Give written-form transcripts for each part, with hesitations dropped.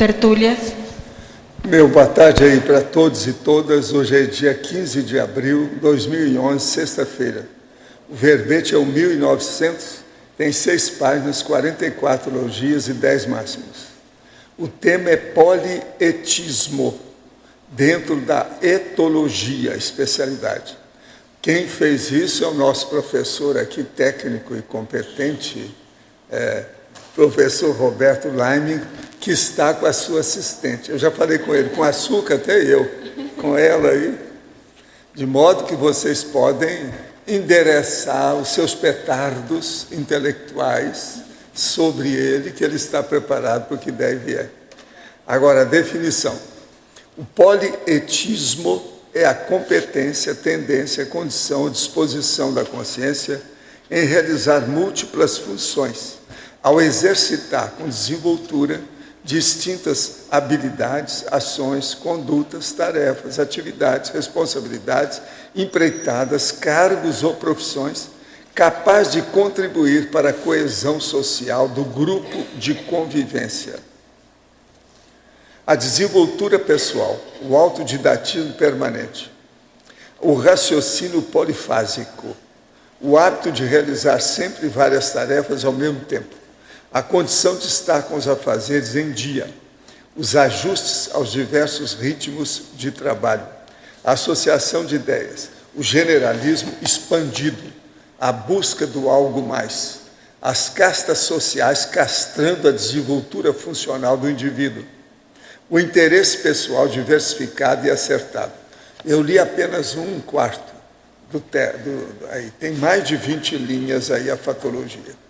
tertúlia. Meu boa tarde aí para todos e todas. Hoje é dia 15 de abril de 2011, sexta-feira. O verbete é o 1900, tem 6 páginas, 44 elogias e 10 máximos. O tema é polietismo, dentro da etologia, especialidade. Quem fez isso é o nosso professor aqui, técnico e competente, professor Roberto Leiming, que está com a sua assistente. Eu já falei com ele, com açúcar até eu, com ela aí, de modo que vocês podem endereçar os seus petardos intelectuais sobre ele, que ele está preparado para o que deve é. Agora, a definição. O polietismo é a competência, tendência, condição ou disposição da consciência em realizar múltiplas funções, ao exercitar com desenvoltura distintas habilidades, ações, condutas, tarefas, atividades, responsabilidades, empreitadas, cargos ou profissões, capaz de contribuir para a coesão social do grupo de convivência. A desenvoltura pessoal, o autodidatismo permanente, o raciocínio polifásico, o hábito de realizar sempre várias tarefas ao mesmo tempo, a condição de estar com os afazeres em dia, os ajustes aos diversos ritmos de trabalho, a associação de ideias, o generalismo expandido, a busca do algo mais, as castas sociais castrando a desenvoltura funcional do indivíduo, o interesse pessoal diversificado e acertado. Eu li apenas 1/4 aí tem mais de 20 linhas aí a fatologia.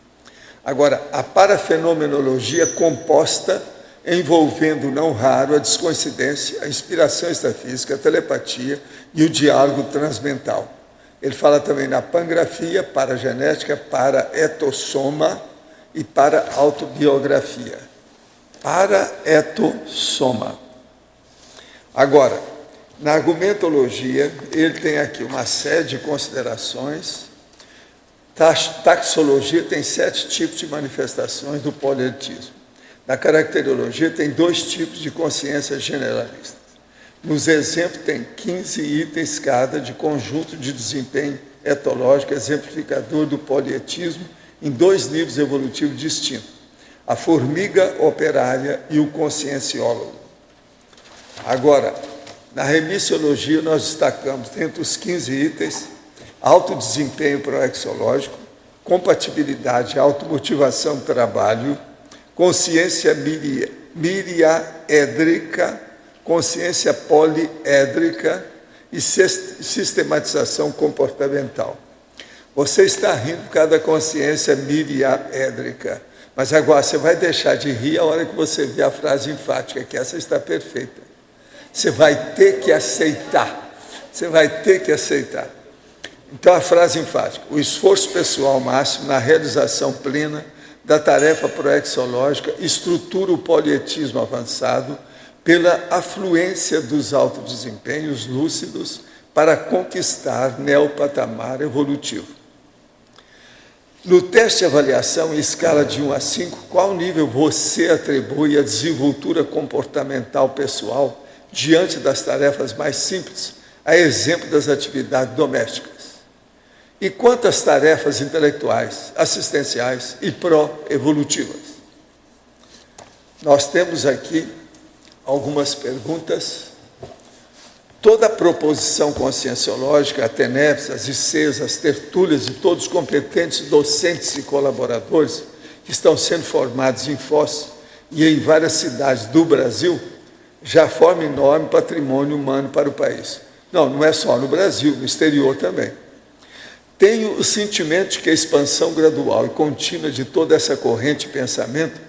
Agora, a parafenomenologia composta, envolvendo não raro a descoincidência, a inspiração extrafísica, a telepatia e o diálogo transmental. Ele fala também na pangrafia, paragenética, paraetossoma e para-autobiografia. Paraetossoma. Agora, na argumentologia, ele tem aqui uma série de considerações. Taxologia tem 7 tipos de manifestações do polietismo. Na caracterologia tem 2 tipos de consciência generalista. Nos exemplos tem 15 itens cada de conjunto de desempenho etológico exemplificador do polietismo em 2 níveis evolutivos distintos. A formiga operária e o conscienciólogo. Agora, na remissiologia nós destacamos, dentre os 15 itens, alto desempenho proexológico, compatibilidade, automotivação do trabalho, consciência miriaédrica, consciência poliédrica e sistematização comportamental. Você está rindo por causa da consciência miriaédrica, mas agora você vai deixar de rir a hora que você vê a frase enfática, que essa está perfeita. Você vai ter que aceitar. Você vai ter que aceitar. Então, a frase enfática: o esforço pessoal máximo na realização plena da tarefa proexológica estrutura o polietismo avançado pela afluência dos autodesempenhos lúcidos para conquistar neopatamar evolutivo. No teste de avaliação, em escala de 1 a 5, qual nível você atribui à desenvoltura comportamental pessoal diante das tarefas mais simples, a exemplo das atividades domésticas? E quantas tarefas intelectuais, assistenciais e pró-evolutivas? Nós temos aqui algumas perguntas. Toda a proposição conscienciológica, a TENEPS, as ICES, as tertúlias de todos os competentes docentes e colaboradores que estão sendo formados em Foz e em várias cidades do Brasil, já forma enorme patrimônio humano para o país. Não é só no Brasil, no exterior também. Tenho o sentimento de que a expansão gradual e contínua de toda essa corrente de pensamento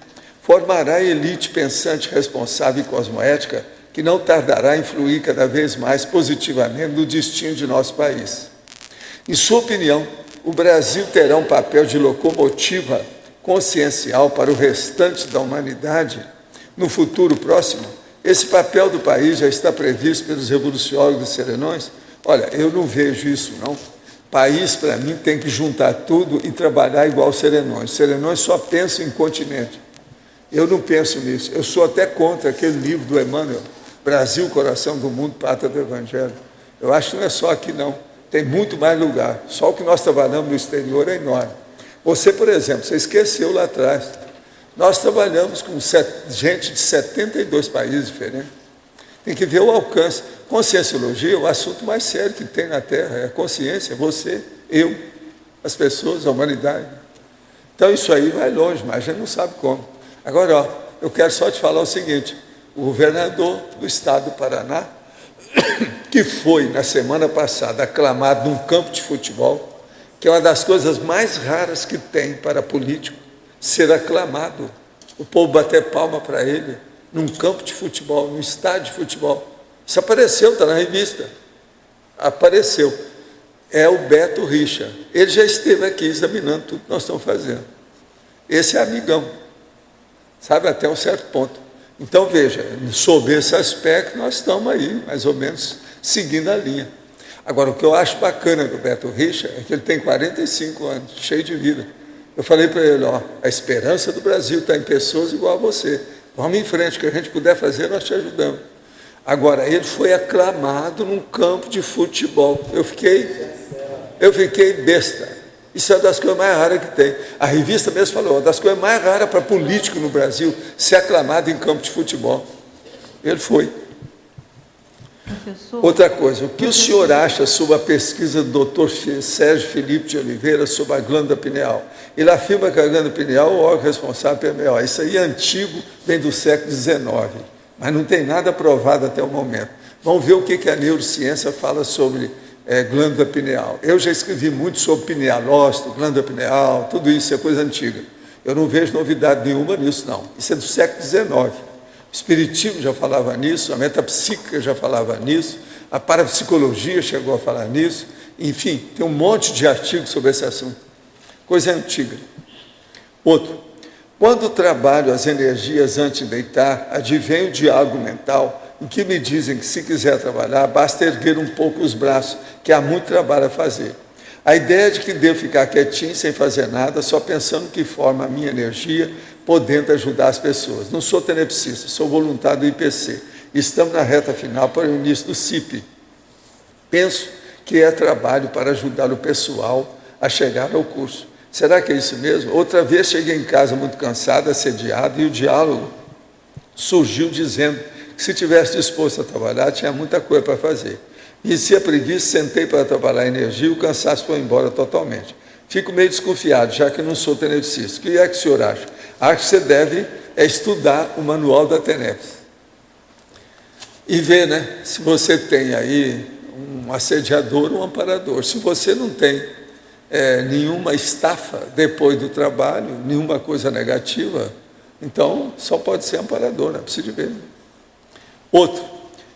formará a elite pensante responsável e cosmoética que não tardará a influir cada vez mais positivamente no destino de nosso país. Em sua opinião, o Brasil terá um papel de locomotiva consciencial para o restante da humanidade no futuro próximo? Esse papel do país já está previsto pelos revolucionários serenões? Olha, eu não vejo isso, não. País, para mim, tem que juntar tudo e trabalhar igual os serenões. Os serenões só pensam em continente. Eu não penso nisso. Eu sou até contra aquele livro do Emmanuel, Brasil, Coração do Mundo, Pátria do Evangelho. Eu acho que não é só aqui, não. Tem muito mais lugar. Só o que nós trabalhamos no exterior é enorme. Você, por exemplo, você esqueceu lá atrás. Nós trabalhamos com gente de 72 países diferentes. Tem que ver o alcance. Conscienciologia é o assunto mais sério que tem na Terra. É a consciência, você, eu, as pessoas, a humanidade. Então isso aí vai longe, mas a gente não sabe como. Agora, ó, eu quero só te falar o seguinte. O governador do estado do Paraná, que foi, na semana passada, aclamado num campo de futebol, que é uma das coisas mais raras que tem para político, ser aclamado. O povo bater palma para ele, num campo de futebol, num estádio de futebol. Isso apareceu, está na revista. Apareceu. É o Beto Richa. Ele já esteve aqui examinando tudo que nós estamos fazendo. Esse é amigão. Sabe, até um certo ponto. Então, veja, sob esse aspecto, nós estamos aí, mais ou menos, seguindo a linha. Agora, o que eu acho bacana do Beto Richa é que ele tem 45 anos, cheio de vida. Eu falei para ele, ó, a esperança do Brasil está em pessoas igual a você. Vamos em frente, o que a gente puder fazer, nós te ajudamos. Agora, ele foi aclamado num campo de futebol. Eu fiquei besta. Isso é uma das coisas mais raras que tem. A revista mesmo falou, uma das coisas mais raras para político no Brasil, ser aclamado em campo de futebol. Ele foi. Professor, Outra coisa, o que o senhor acha sobre a pesquisa do Dr. Sérgio Felipe de Oliveira sobre a glândula pineal? Ele afirma que a glândula pineal é o órgão responsável pela MEO. Isso aí é antigo, vem do século XIX, mas não tem nada provado até o momento. Vamos ver o que a neurociência fala sobre glândula pineal. Eu já escrevi muito sobre pinealócito, glândula pineal, tudo isso é coisa antiga. Eu não vejo novidade nenhuma nisso, não. Isso é do século XIX. O espiritismo já falava nisso, a metapsíquica já falava nisso, a parapsicologia chegou a falar nisso. Enfim, tem um monte de artigos sobre esse assunto. Coisa antiga. Outro, quando trabalho as energias antes de deitar, advém o diálogo mental, em que me dizem que se quiser trabalhar, basta erguer um pouco os braços, que há muito trabalho a fazer. A ideia de que devo ficar quietinho, sem fazer nada, só pensando que forma a minha energia, podendo ajudar as pessoas. Não sou tenepsista, sou voluntário do IPC. Estamos na reta final para o início do CIP. Penso que é trabalho para ajudar o pessoal a chegar ao curso. Será que é isso mesmo? Outra vez cheguei em casa muito cansado, assediado, e o diálogo surgiu dizendo que se tivesse disposto a trabalhar, tinha muita coisa para fazer. Venci a preguiça, sentei para trabalhar a energia e o cansaço foi embora totalmente. Fico meio desconfiado, já que não sou tenepsista. O que é que o senhor acha? Acho que você deve estudar o manual da TENEPS. E ver, né, se você tem aí um assediador ou um amparador. Se você não tem nenhuma estafa depois do trabalho, nenhuma coisa negativa, então só pode ser amparador, não precisa de ver. Outro,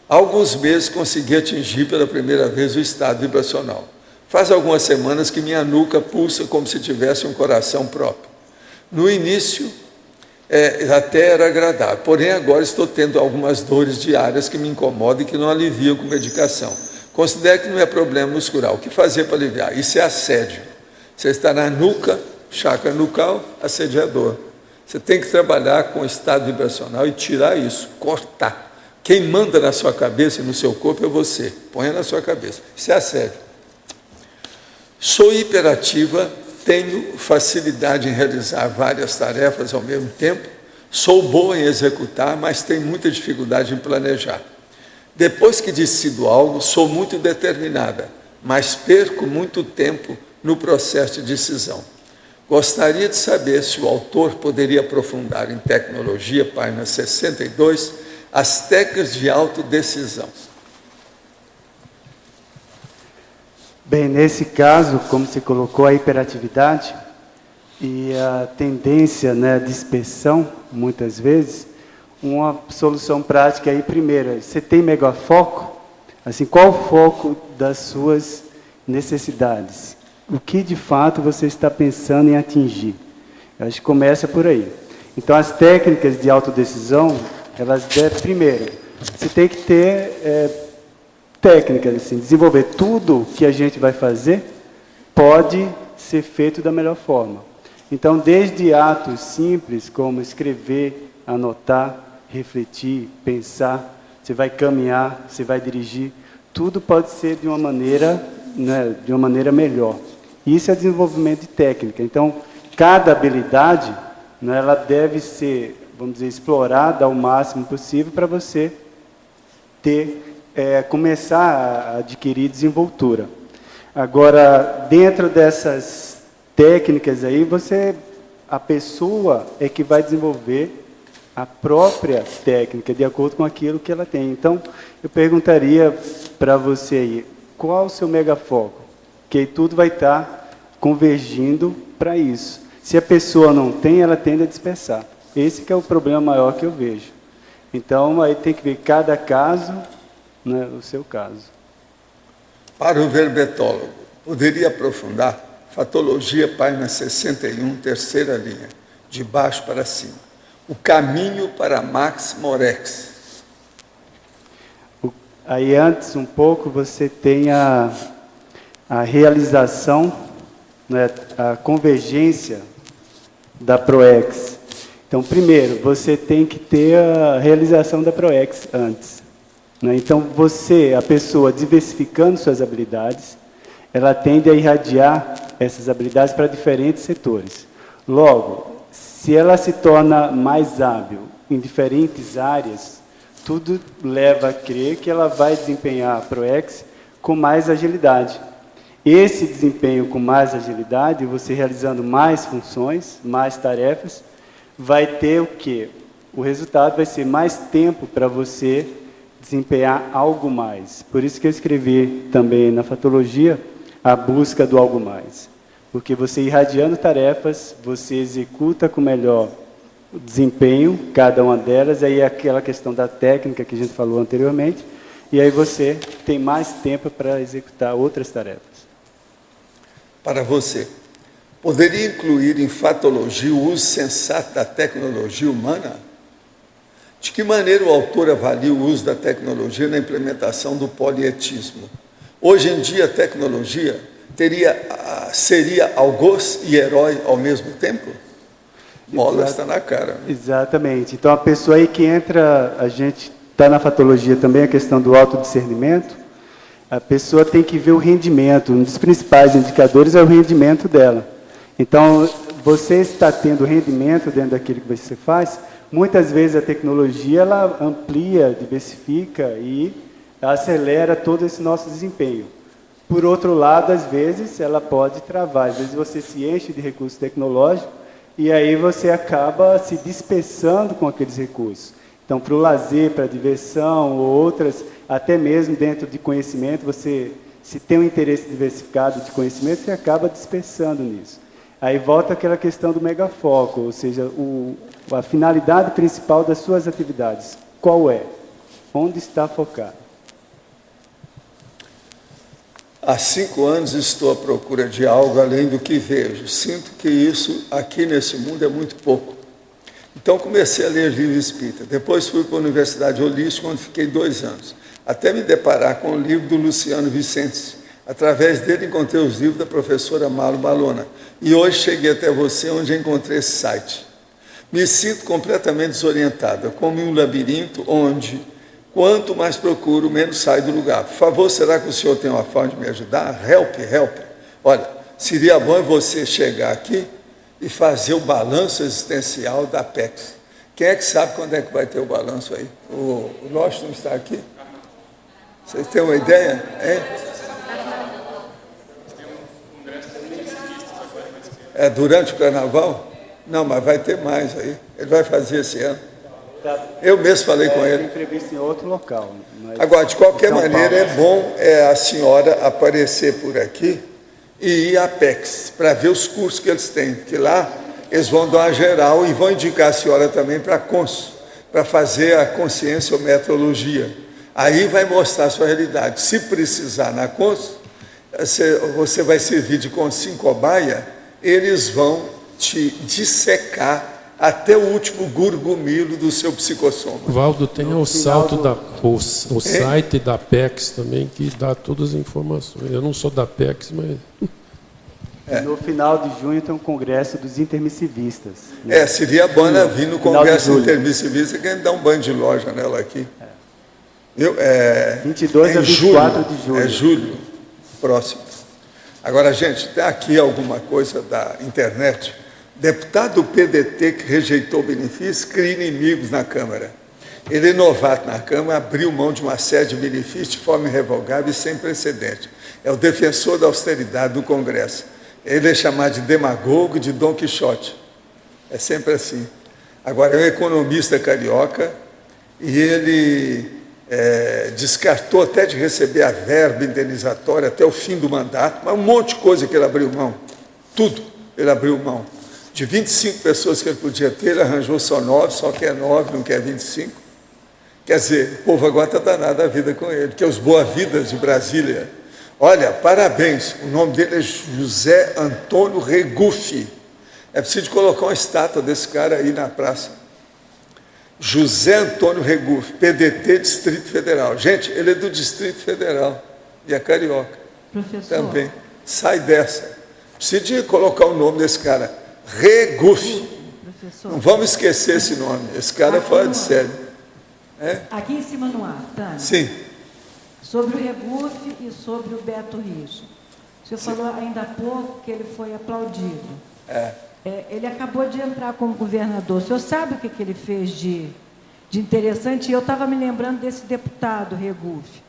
há alguns meses consegui atingir pela primeira vez o estado vibracional. Faz algumas semanas que minha nuca pulsa como se tivesse um coração próprio. No início, até era agradável, porém agora estou tendo algumas dores diárias que me incomodam e que não aliviam com medicação. Considero que não é problema muscular. O que fazer para aliviar? Isso é assédio. Você está na nuca, chakra nucal, assediador. Você tem que trabalhar com o estado vibracional e tirar isso, cortar. Quem manda na sua cabeça e no seu corpo é você. Ponha na sua cabeça. Isso é assédio. Sou hiperativa, tenho facilidade em realizar várias tarefas ao mesmo tempo, sou boa em executar, mas tenho muita dificuldade em planejar. Depois que decido algo, sou muito determinada, mas perco muito tempo no processo de decisão. Gostaria de saber se o autor poderia aprofundar em tecnologia, página 62, as técnicas de autodecisão. Bem, nesse caso, como se colocou a hiperatividade e a tendência, né, à dispersão, muitas vezes, uma solução prática aí, primeiro, você tem megafoco? Assim, qual o foco das suas necessidades? O que, de fato, você está pensando em atingir? Eu acho que começa por aí. Então, as técnicas de autodecisão, elas devem, primeiro, você tem que ter técnicas, assim, desenvolver tudo que a gente vai fazer pode ser feito da melhor forma. Então, desde atos simples, como escrever anotar, refletir, pensar, você vai caminhar, você vai dirigir, tudo pode ser de uma maneira, né, de uma maneira melhor. Isso é desenvolvimento de técnica. Então, cada habilidade, né, ela deve ser, vamos dizer, explorada ao máximo possível para você começar a adquirir desenvoltura. Agora, dentro dessas técnicas aí, a pessoa é que vai desenvolver a própria técnica, de acordo com aquilo que ela tem. Então, eu perguntaria para você aí, qual o seu megafoco? Que aí tudo vai estar convergindo para isso. Se a pessoa não tem, ela tende a dispersar. Esse que é o problema maior que eu vejo. Então, aí tem que ver cada caso, né, o seu caso. Para o verbetólogo, poderia aprofundar? Fatologia, página 61, terceira linha, de baixo para cima. O caminho para Max Morex. Aí antes, um pouco, você tem a realização, né, a convergência da ProEx. Então, primeiro, você tem que ter a realização da ProEx antes, né? Então, a pessoa diversificando suas habilidades, ela tende a irradiar essas habilidades para diferentes setores. Logo, se ela se torna mais hábil em diferentes áreas, tudo leva a crer que ela vai desempenhar a ProEx com mais agilidade. Esse desempenho com mais agilidade, você realizando mais funções, mais tarefas, vai ter o quê? O resultado vai ser mais tempo para você desempenhar algo mais. Por isso que eu escrevi também na fatologia a busca do algo mais. Porque você irradiando tarefas, você executa com melhor desempenho cada uma delas, aí é aquela questão da técnica que a gente falou anteriormente, e aí você tem mais tempo para executar outras tarefas. Para você, poderia incluir em fatologia o uso sensato da tecnologia humana? De que maneira o autor avalia o uso da tecnologia na implementação do polietismo? Hoje em dia, a tecnologia seria algoz e herói ao mesmo tempo? Mola está na cara. Exatamente. Então, a pessoa aí que entra, a gente está na fatologia também, a questão do autodiscernimento, a pessoa tem que ver o rendimento. Um dos principais indicadores é o rendimento dela. Então, você está tendo rendimento dentro daquilo que você faz, muitas vezes a tecnologia ela amplia, diversifica e acelera todo esse nosso desempenho. Por outro lado, às vezes, ela pode travar. Às vezes você se enche de recursos tecnológicos e aí você acaba se dispersando com aqueles recursos. Então, para o lazer, para a diversão ou outras, até mesmo dentro de conhecimento, você, se tem um interesse diversificado de conhecimento, você acaba dispersando nisso. Aí volta aquela questão do megafoco, ou seja, a finalidade principal das suas atividades. Qual é? Onde está focado? Há 5 anos estou à procura de algo além do que vejo. Sinto que isso aqui nesse mundo é muito pouco. Então comecei a ler livro espírita. Depois fui para a Universidade Holística, onde fiquei 2 anos. Até me deparar com o livro do Luciano Vicente. Através dele encontrei os livros da professora Malu Balona. E hoje cheguei até você, onde encontrei esse site. Me sinto completamente desorientada, como em um labirinto onde, quanto mais procuro, menos saio do lugar. Por favor, será que o senhor tem uma forma de me ajudar? Help. Olha, seria bom você chegar aqui e fazer o balanço existencial da Apex. Quem é que sabe quando é que vai ter o balanço aí? O Lost não está aqui? Vocês têm uma ideia? Hein? É durante o carnaval? Não, mas vai ter mais aí. Ele vai fazer esse ano. Eu mesmo falei com ele. Entrevista em outro local. Agora, de qualquer maneira, é bom a senhora aparecer por aqui e ir à Apex, para ver os cursos que eles têm. Que lá eles vão dar uma geral e vão indicar a senhora também para a Cons, para fazer a consciência ou metrologia. Aí vai mostrar a sua realidade. Se precisar na Cons, você vai servir de consim cobaia, eles vão te dissecar até o último gurgumilo do seu psicossoma. Valdo, tem o site da Apex também, que dá todas as informações. Eu não sou da Apex, mas... No final de junho tem um congresso dos intermissivistas. Né? Seria bom ela vir no Final de congresso julho. intermissivista, que a gente dá um banho de loja nela aqui. 22 a em 24 de julho. É julho, próximo. Agora, gente, tem aqui alguma coisa da internet. Deputado do PDT que rejeitou o benefício cria inimigos na Câmara. Ele é novato na Câmara, abriu mão de uma série de benefícios de forma irrevogável e sem precedente. É o defensor da austeridade do Congresso. Ele é chamado de demagogo, de Dom Quixote. É sempre assim. Agora, é um economista carioca e ele descartou até de receber a verba indenizatória até o fim do mandato, mas um monte de coisa que ele abriu mão. Tudo ele abriu mão. De 25 pessoas que ele podia ter, ele arranjou só 9, só quer 9, não quer 25. Quer dizer, o povo agora está danado a vida com ele, que é os Boa-Vidas de Brasília. Olha, parabéns, o nome dele é José Antônio Regufe. É preciso colocar uma estátua desse cara aí na praça. José Antônio Regufe, PDT Distrito Federal. Gente, ele é do Distrito Federal e é carioca. Professor. Também. Sai dessa. Precisa colocar o nome desse cara. Regufe. Professor. Não vamos esquecer esse nome. Esse cara é fora de série. Aqui em cima no ar, Tânia. Sim. Sobre o Regufe e sobre o Beto Richa. O senhor falou ainda há pouco que ele foi aplaudido. Ele acabou de entrar como governador. O senhor sabe o que ele fez de interessante? E eu estava me lembrando desse deputado, Regufe.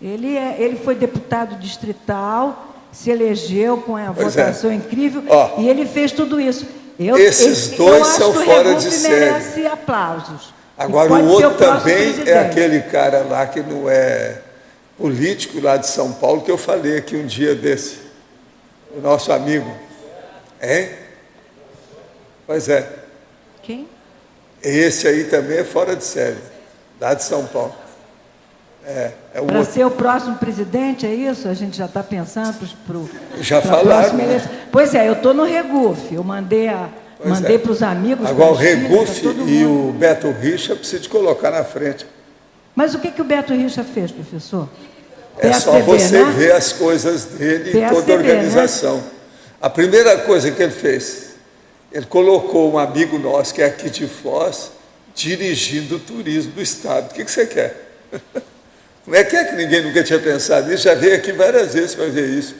Ele foi deputado distrital, se elegeu com a votação incrível, e ele fez tudo isso. Esses dois são fora de série. Merece aplausos. Agora, o outro também é aquele cara lá que não é político lá de São Paulo, que eu falei aqui um dia desse. O nosso amigo. Hein? Pois é. Quem? Esse aí também é fora de série, lá de São Paulo. Para ser o próximo presidente, é isso? A gente já está pensando para o Já falaram, né? Pois é, eu estou no Regufe. Eu mandei para os amigos. Agora, o filhos, Regufe todo e mundo. o Beto Richa precisa de colocar na frente. Mas o que o Beto Richa fez, professor? É só PSDB, você né? ver as coisas dele e toda a PSDB, organização. né? A primeira coisa que ele fez, ele colocou um amigo nosso, que é aqui de Foz, dirigindo o turismo do Estado. O que você quer? Como é que ninguém nunca tinha pensado nisso? Já veio aqui várias vezes para ver isso.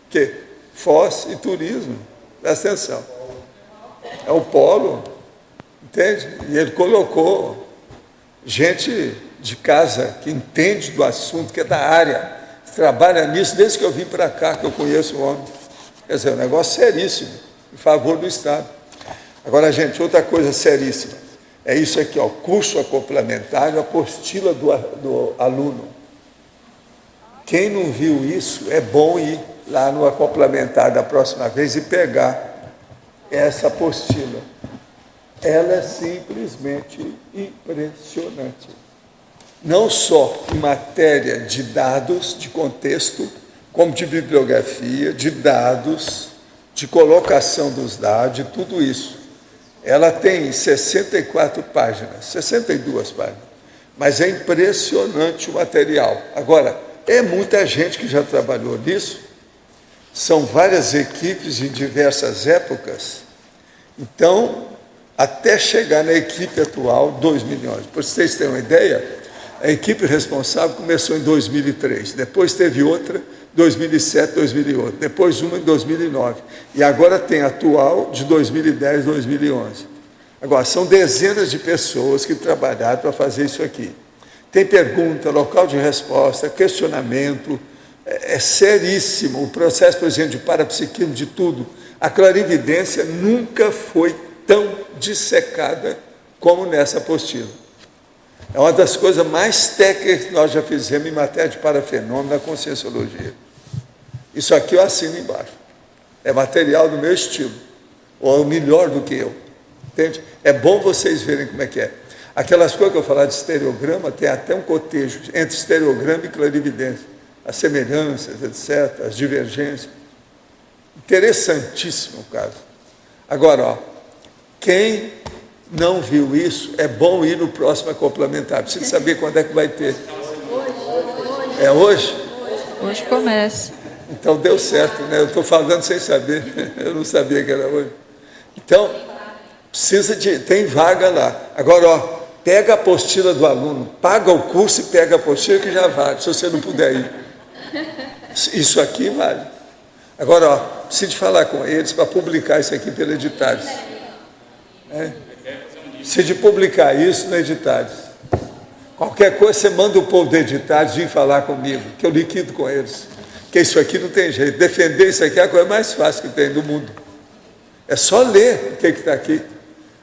Que Foz e turismo, presta atenção. É o polo, entende? E ele colocou gente de casa que entende do assunto, que é da área, que trabalha nisso desde que eu vim para cá, que eu conheço o homem. Quer dizer, é um negócio seríssimo, em favor do Estado. Agora, gente, outra coisa seríssima, é isso aqui, ó, curso complementar, apostila do aluno. Quem não viu isso, é bom ir lá no complementar da próxima vez e pegar essa apostila. Ela é simplesmente impressionante. Não só em matéria de dados, de contexto, como de bibliografia, de dados, de colocação dos dados, de tudo isso. Ela tem 64 páginas, 62 páginas, mas é impressionante o material. Agora, é muita gente que já trabalhou nisso, são várias equipes em diversas épocas, então, até chegar na equipe atual, 2 milhões. Para vocês terem uma ideia, a equipe responsável começou em 2003, depois teve outra, 2007, 2008, depois uma em 2009, e agora tem a atual de 2010, 2011. Agora, são dezenas de pessoas que trabalharam para fazer isso aqui. Tem pergunta, local de resposta, questionamento, é seríssimo. O processo, por exemplo, de parapsiquismo, de tudo. A clarividência nunca foi tão dissecada como nessa apostila. É uma das coisas mais técnicas que nós já fizemos em matéria de parafenômeno na conscienciologia. Isso aqui eu assino embaixo. É material do meu estilo, ou melhor do que eu. Entende? É bom vocês verem como é que é. Aquelas coisas que eu falar de estereograma, tem até um cotejo entre estereograma e clarividência. As semelhanças, etc., as divergências. Interessantíssimo o caso. Agora, ó, quem não viu isso, é bom ir no próximo complementar. Precisa saber quando é que vai ter. É hoje? Hoje começa. Então deu certo, né? Eu estou falando sem saber, eu não sabia que era hoje. Então, tem vaga lá. Agora, ó, pega a apostila do aluno, paga o curso e pega a apostila que já vale, se você não puder ir. Isso aqui vale. Agora, ó, preciso falar com eles para publicar isso aqui pelo Editários. Preciso publicar isso no Editários. Qualquer coisa, você manda o povo do Editários vir falar comigo, que eu liquido com eles. Porque isso aqui não tem jeito. Defender isso aqui é a coisa mais fácil que tem do mundo. É só ler o que está aqui.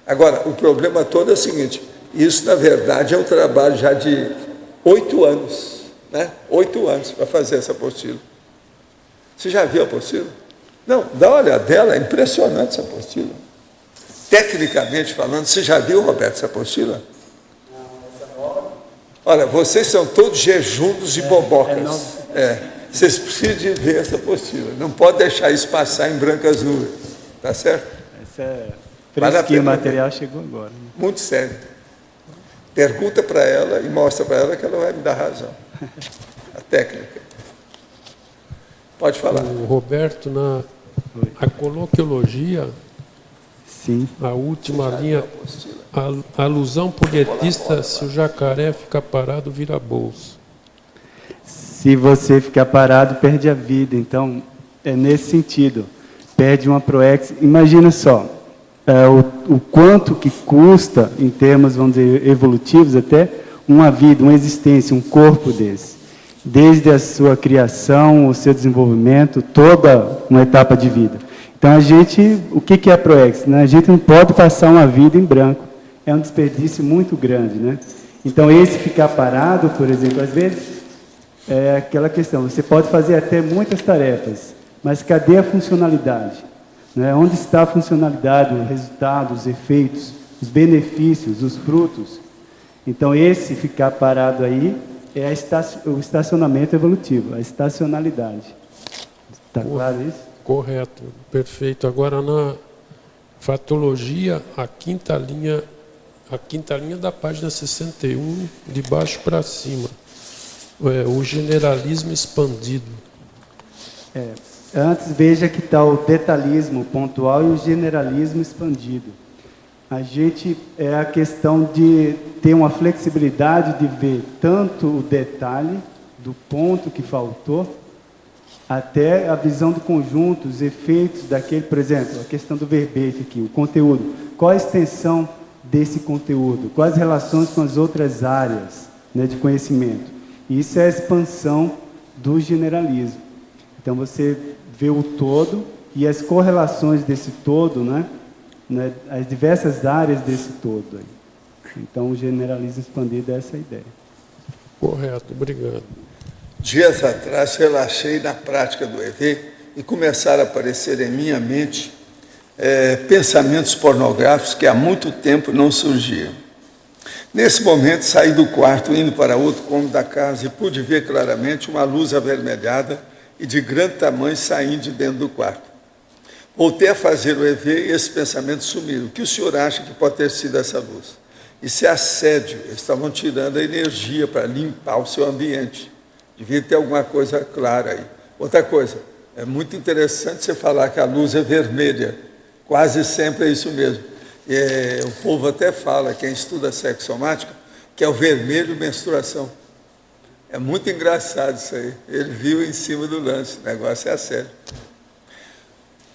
Agora, o problema todo é o seguinte, isso, na verdade, é um trabalho já de 8 anos, né? 8 anos para fazer essa apostila. Você já viu a apostila? Não, dá uma olhada dela, é impressionante essa apostila. Tecnicamente falando, você já viu, Roberto, essa apostila? Olha, vocês são todos jejundos e bobocas. Vocês precisam de ver essa apostila. Não pode deixar isso passar em brancas nuvens. Tá certo? Essa é fresquinha, o material chegou agora. Né? Muito sério. Pergunta para ela e mostra para ela que ela vai me dar razão. A técnica. Pode falar. O Roberto, a coloquiologia, sim, a última linha, a alusão polietista, se o jacaré ficar parado, vira bolso. Se você ficar parado, perde a vida. Então, é nesse sentido. Perde uma proex. Imagina só, o quanto que custa, em termos, vamos dizer, evolutivos até, uma vida, uma existência, um corpo desse. Desde a sua criação, o seu desenvolvimento, toda uma etapa de vida. Então, o que é a proex? Né? A gente não pode passar uma vida em branco. É um desperdício muito grande, né? Então, esse ficar parado, por exemplo, às vezes, é aquela questão, você pode fazer até muitas tarefas, mas cadê a funcionalidade? Né? Onde está a funcionalidade, o resultado, os efeitos, os benefícios, os frutos? Então, esse ficar parado aí é o estacionamento evolutivo, a estacionalidade. Está claro isso? Correto, perfeito. Agora, na fatologia, a quinta linha da página 61, de baixo para cima. O generalismo expandido. Antes, veja que está o detalhismo pontual e o generalismo expandido. A gente é a questão de ter uma flexibilidade de ver tanto o detalhe do ponto que faltou, até a visão do conjunto, os efeitos daquele, por exemplo, a questão do verbete aqui, o conteúdo. Qual a extensão desse conteúdo? Quais as relações com as outras áreas, né, de conhecimento? Isso é a expansão do generalismo. Então, você vê o todo e as correlações desse todo, né, as diversas áreas desse todo. Aí. Então, o generalismo expandido é essa a ideia. Correto, obrigado. Dias atrás, relaxei na prática do EV e começaram a aparecer em minha mente pensamentos pornográficos que há muito tempo não surgiam. Nesse momento, saí do quarto, indo para outro cômodo da casa e pude ver claramente uma luz avermelhada e de grande tamanho saindo de dentro do quarto. Voltei a fazer o EV e esses pensamentos sumiram. O que o senhor acha que pode ter sido essa luz? Isso é assédio. Eles estavam tirando a energia para limpar o seu ambiente. Devia ter alguma coisa clara aí. Outra coisa, é muito interessante você falar que a luz é vermelha. Quase sempre é isso mesmo. O povo até fala, quem estuda sexomática, que é o vermelho menstruação. É muito engraçado isso aí. Ele viu em cima do lance. O negócio é assédio.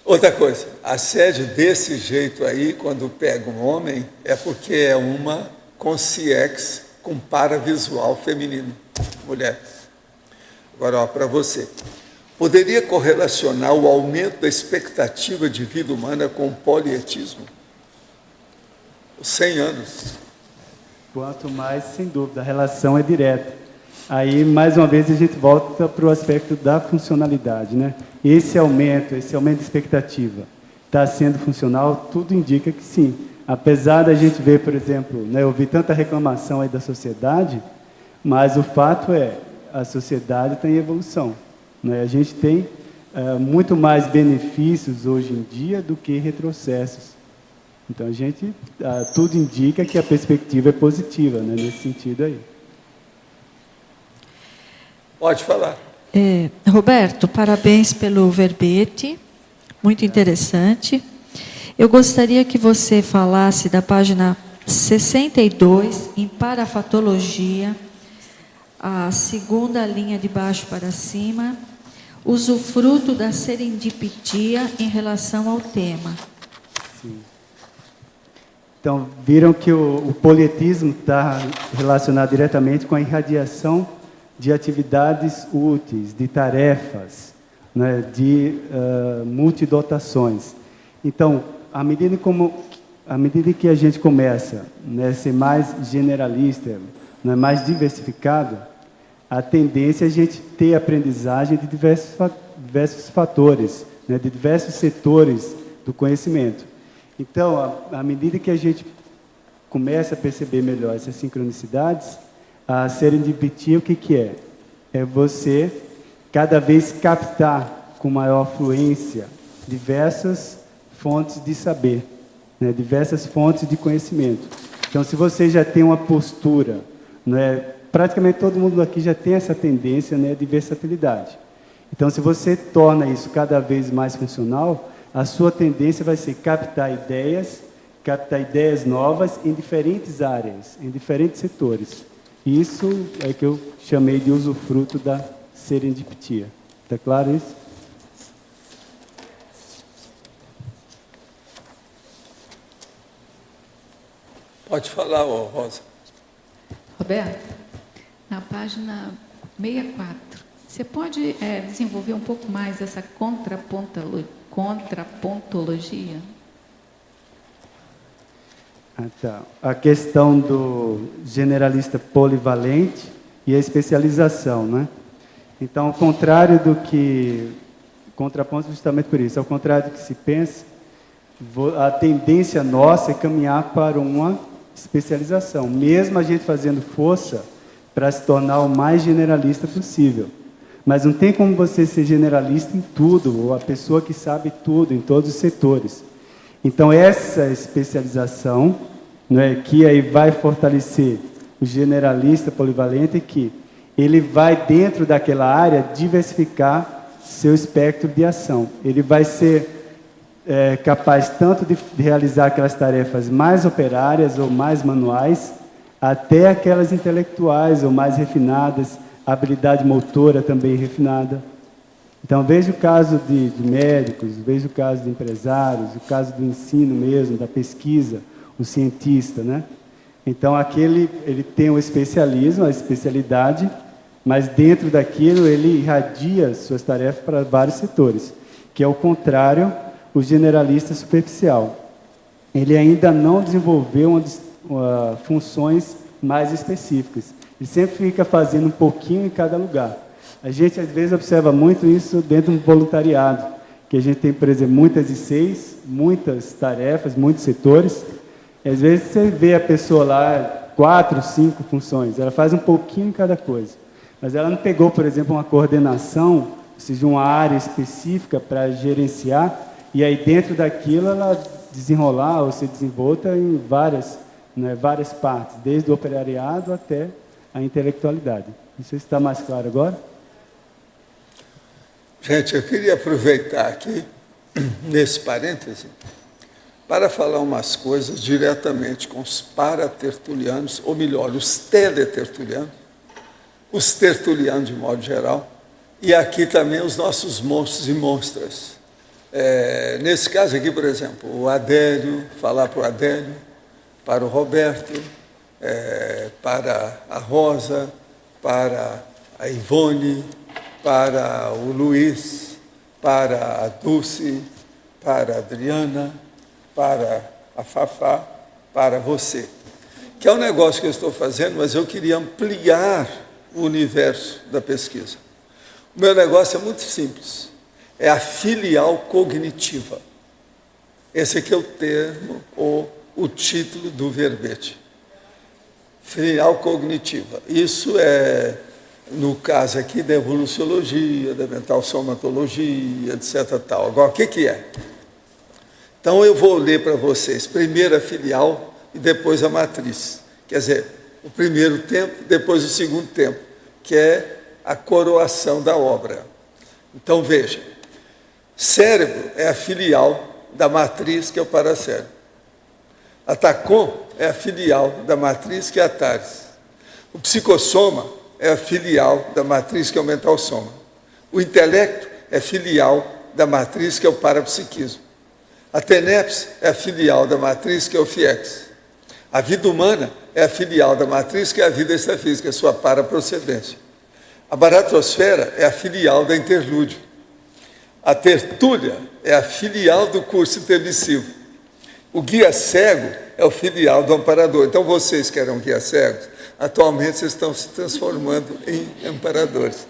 Outra coisa, assédio desse jeito aí, quando pega um homem, é porque é uma consciex com paravisual feminino. Mulher. Agora, para você. Poderia correlacionar o aumento da expectativa de vida humana com o polietismo? 100 anos. Quanto mais, sem dúvida, a relação é direta. Aí, mais uma vez, a gente volta para o aspecto da funcionalidade, né? Esse aumento de expectativa está sendo funcional, tudo indica que sim. Apesar da gente ver, por exemplo, né, eu vi tanta reclamação aí da sociedade, mas o fato é, a sociedade está em evolução. Né? A gente tem muito mais benefícios hoje em dia do que retrocessos. Então, tudo indica que a perspectiva é positiva, né, nesse sentido aí. Pode falar. Roberto, parabéns pelo verbete, muito interessante. Eu gostaria que você falasse da página 62, em parafatologia, a segunda linha de baixo para cima, usufruto da serendipitia em relação ao tema. Sim. Então, viram que o polietismo está relacionado diretamente com a irradiação de atividades úteis, de tarefas, né, de multidotações. Então, à medida que a gente começa, né, a ser mais generalista, né, mais diversificado, a tendência é a gente ter aprendizagem de diversos fatores, né, de diversos setores do conhecimento. Então, à medida que a gente começa a perceber melhor essas sincronicidades, a serendipitia, o que é? É você, cada vez, captar com maior fluência diversas fontes de saber, né, diversas fontes de conhecimento. Então, se você já tem uma postura, né, praticamente todo mundo aqui já tem essa tendência, né, de versatilidade. Então, se você torna isso cada vez mais funcional, a sua tendência vai ser captar ideias novas em diferentes áreas, em diferentes setores. Isso é que eu chamei de usufruto da serendipitia. Está claro isso? Pode falar, Rosa. Roberto, na página 64, você pode desenvolver um pouco mais essa contrapontologia? Então, a questão do generalista polivalente e a especialização, né? Então, ao contrário do que... Contraponto justamente por isso. Ao contrário do que se pensa, a tendência nossa é caminhar para uma especialização, mesmo a gente fazendo força para se tornar o mais generalista possível. Mas não tem como você ser generalista em tudo, ou a pessoa que sabe tudo, em todos os setores. Então, essa especialização, né, que aí vai fortalecer o generalista polivalente, que ele vai, dentro daquela área, diversificar seu espectro de ação. Ele vai ser capaz tanto de realizar aquelas tarefas mais operárias ou mais manuais, até aquelas intelectuais ou mais refinadas, a habilidade motora também refinada. Então, veja o caso de médicos, veja o caso de empresários, o caso do ensino mesmo, da pesquisa, o cientista, né? Então, ele tem o especialismo, a especialidade, mas dentro daquilo ele irradia suas tarefas para vários setores, que é o contrário, o generalista superficial. Ele ainda não desenvolveu funções mais específicas. Ele sempre fica fazendo um pouquinho em cada lugar. A gente, às vezes, observa muito isso dentro do voluntariado, que a gente tem, por exemplo, muitas ICs, muitas tarefas, muitos setores. E, às vezes, você vê a pessoa lá, 4, 5 funções. Ela faz um pouquinho em cada coisa. Mas ela não pegou, por exemplo, uma coordenação, ou seja, uma área específica para gerenciar, e aí, dentro daquilo, ela desenrolar ou se desenvolta em várias partes, desde o operariado até a intelectualidade. Não sei se está mais claro agora. Gente, eu queria aproveitar aqui, nesse parêntese, para falar umas coisas diretamente com os paratertulianos, ou melhor, os teletertulianos, os tertulianos de modo geral, e aqui também os nossos monstros e monstras. Nesse caso aqui, por exemplo, o Adélio, falar para o Adélio, para o Roberto, para a Rosa, para a Ivone, para o Luiz, para a Dulce, para a Adriana, para a Fafá, para você. Que é um negócio que eu estou fazendo, mas eu queria ampliar o universo da pesquisa. O meu negócio é muito simples. É a filial cognitiva. Esse aqui é o termo, ou o título do verbete. Filial cognitiva. Isso é, no caso aqui, da evoluciologia, da mental somatologia, etc. Tal. Agora, o que é? Então, eu vou ler para vocês primeiro a filial e depois a matriz. Quer dizer, o primeiro tempo, depois o segundo tempo, que é a coroação da obra. Então, veja, cérebro é a filial da matriz, que é o paracérebro. A tacom é a filial da matriz, que é a tares. O psicossoma é a filial da matriz, que é o mental soma. O intelecto é filial da matriz, que é o parapsiquismo. A tenepse é a filial da matriz, que é o fiex. A vida humana é a filial da matriz, que é a vida extrafísica, a sua paraprocedência. A baratrosfera é a filial da interlúdio. A tertúlia é a filial do curso intermissivo. O guia cego é o filial do amparador. Então, vocês que eram guias cegos, atualmente vocês estão se transformando em amparadores.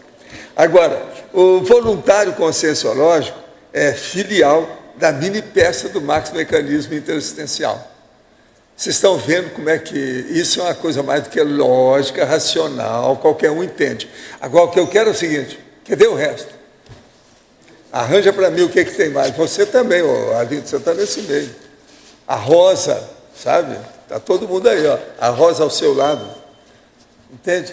Agora, o voluntário conscienciológico é filial da mini peça do maxi-mecanismo interassistencial. Vocês estão vendo como é que isso é uma coisa mais do que lógica, racional, qualquer um entende. Agora, o que eu quero é o seguinte: cadê o resto? Arranja para mim o que tem mais. Você também, Alinto, você está nesse meio. A Rosa, sabe? Está todo mundo aí, ó. A Rosa ao seu lado. Entende?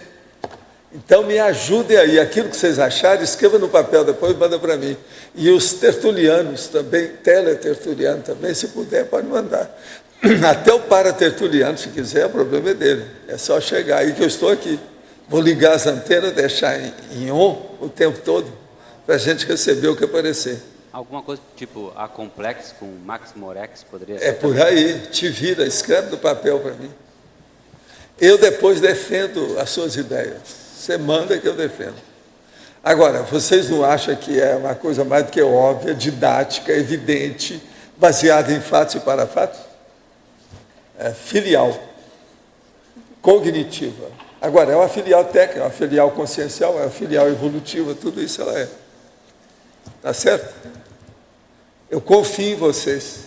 Então, me ajudem aí. Aquilo que vocês acharem, escreva no papel depois e manda para mim. E os tertulianos também, teletertuliano também, se puder, pode mandar. Até o paratertuliano, se quiser, o problema é dele. É só chegar aí que eu estou aqui. Vou ligar as antenas, deixar em on o tempo todo, para a gente receber o que aparecer. Alguma coisa tipo a Complex com Max Morex poderia ser? É por aí, te vira, escreve no papel para mim. Eu depois defendo as suas ideias. Você manda que eu defendo. Agora, vocês não acham que é uma coisa mais do que óbvia, didática, evidente, baseada em fatos e parafatos? É filial, cognitiva. Agora, é uma filial técnica, é uma filial consciencial, é uma filial evolutiva, tudo isso ela é. Tá certo? Eu confio em vocês.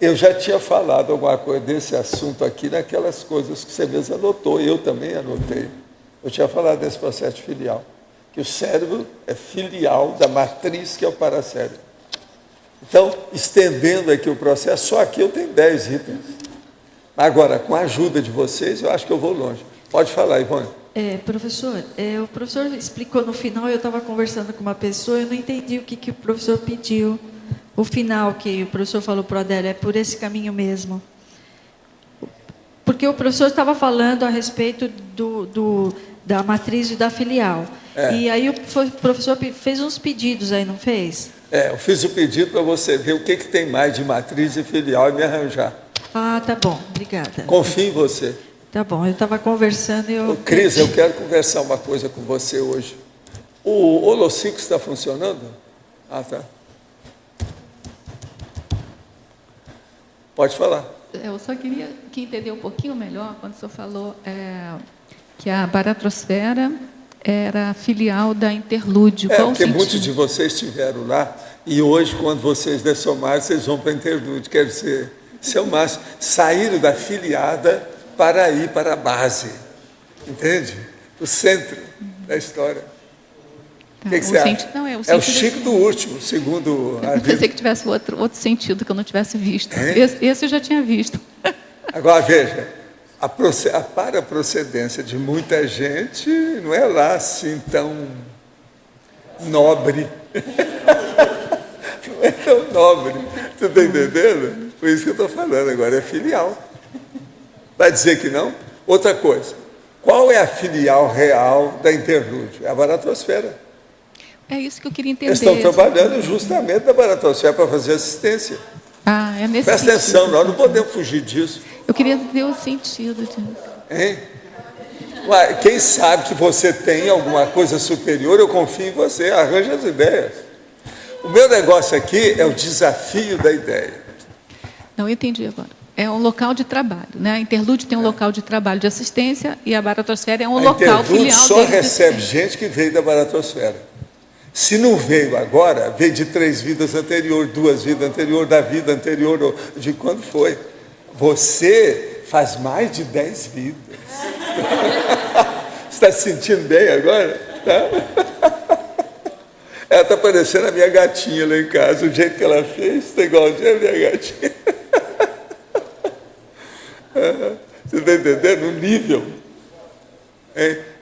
Eu já tinha falado alguma coisa desse assunto aqui, naquelas coisas que você mesmo anotou, eu também anotei. Eu tinha falado desse processo filial, que o cérebro é filial da matriz, que é o paracérebro. Então, estendendo aqui o processo, só aqui eu tenho 10 itens. Agora, com a ajuda de vocês, eu acho que eu vou longe. Pode falar, Ivone. Professor, o professor explicou no final, eu estava conversando com uma pessoa, eu não entendi o que o professor pediu. O final que o professor falou para o Adélio é por esse caminho mesmo. Porque o professor estava falando a respeito da matriz e da filial. E aí o professor fez uns pedidos aí, não fez? Eu fiz o pedido para você ver o que tem mais de matriz e filial e me arranjar. Ah, tá bom, obrigada. Confio em você. Tá bom, eu estava conversando e eu... Cris, eu quero conversar uma coisa com você hoje. O holociclo está funcionando? Ah, tá. Pode falar. Eu só queria entender um pouquinho melhor quando o senhor falou que a baratrosfera era filial da interlúdio. Qual porque sentido? muitos de vocês estiveram lá e hoje, quando vocês dessomarem, vocês vão para a interlúdio. Quer dizer, isso é o máximo. Saíram da filiada para ir para a base. Entende? O centro da história. O que você acha? Não, é o Chico do último, segundo a Eu pensei que tivesse outro sentido que eu não tivesse visto. Hein? Esse eu já tinha visto. Agora, veja, a paraprocedência de muita gente não é lá assim tão nobre. Não é tão nobre. Você está entendendo? Por isso que eu estou falando agora, é filial. Vai dizer que não? Outra coisa, qual é a filial real da interlúdio? É a baratrosfera. É isso que eu queria entender. Eles estão trabalhando justamente na baratrosfera para fazer assistência. É nesse Presta sentido. atenção, nós não podemos fugir disso. Eu queria ver o sentido disso. Hein? Ué, quem sabe que você tem alguma coisa superior, eu confio em você, arranja as ideias. O meu negócio aqui é o desafio da ideia. Não, eu entendi agora. É um local de trabalho, né? A interlúdio tem um local de trabalho de assistência e a baratrosfera é um local interlúdio filial só dele de recebe assistência. gente que veio da baratrosfera. Se não veio agora, veio de 3 vidas anteriores, 2 vidas anteriores, da vida anterior, ou de quando foi. Você faz mais de 10 vidas. Você está se sentindo bem agora? Tá? Ela está parecendo a minha gatinha lá em casa. O jeito que ela fez está igualzinho a minha gatinha. Você está entendendo? O nível.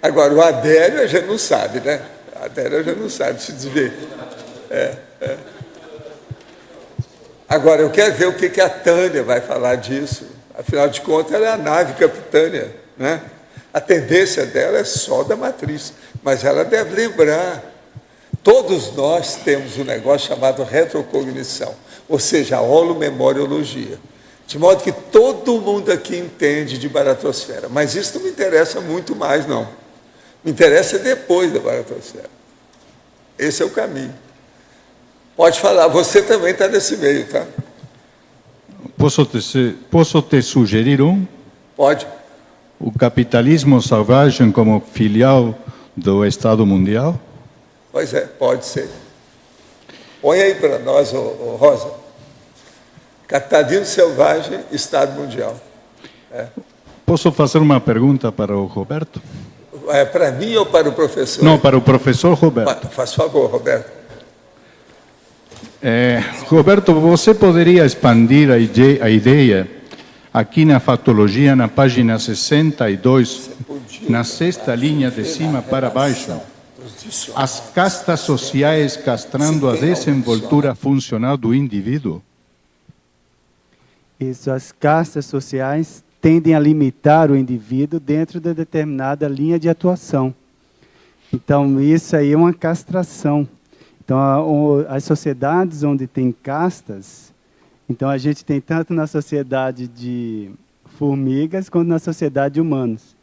Agora, o Adélio a gente não sabe, né? A Adélio a gente não sabe se desver. Agora, eu quero ver o que a Tânia vai falar disso. Afinal de contas, ela é a nave capitânia, né? A tendência dela é só da matriz, mas ela deve lembrar. Todos nós temos um negócio chamado retrocognição, ou seja, a holomemoriologia. De modo que todo mundo aqui entende de baratrosfera, mas isso não me interessa muito mais, não. Me interessa depois da baratrosfera. Esse é o caminho. Pode falar, você também está nesse meio, tá? Posso te sugerir um? Pode. O capitalismo selvagem como filial do Estado Mundial? Pois é, pode ser. Põe aí para nós, Rosa. Capitalismo selvagem, Estado Mundial. Posso fazer uma pergunta para o Roberto? É para mim ou para o professor? Não, para o professor Roberto. Faz favor, Roberto. Roberto, você poderia expandir a ideia aqui na fatologia, na página 62, na sexta linha de cima para baixo? As castas sociais castrando a desenvoltura funcional do indivíduo? Isso, as castas sociais tendem a limitar o indivíduo dentro de determinada linha de atuação. Então, isso aí é uma castração. Então, as sociedades onde tem castas, então a gente tem tanto na sociedade de formigas quanto na sociedade de humanos.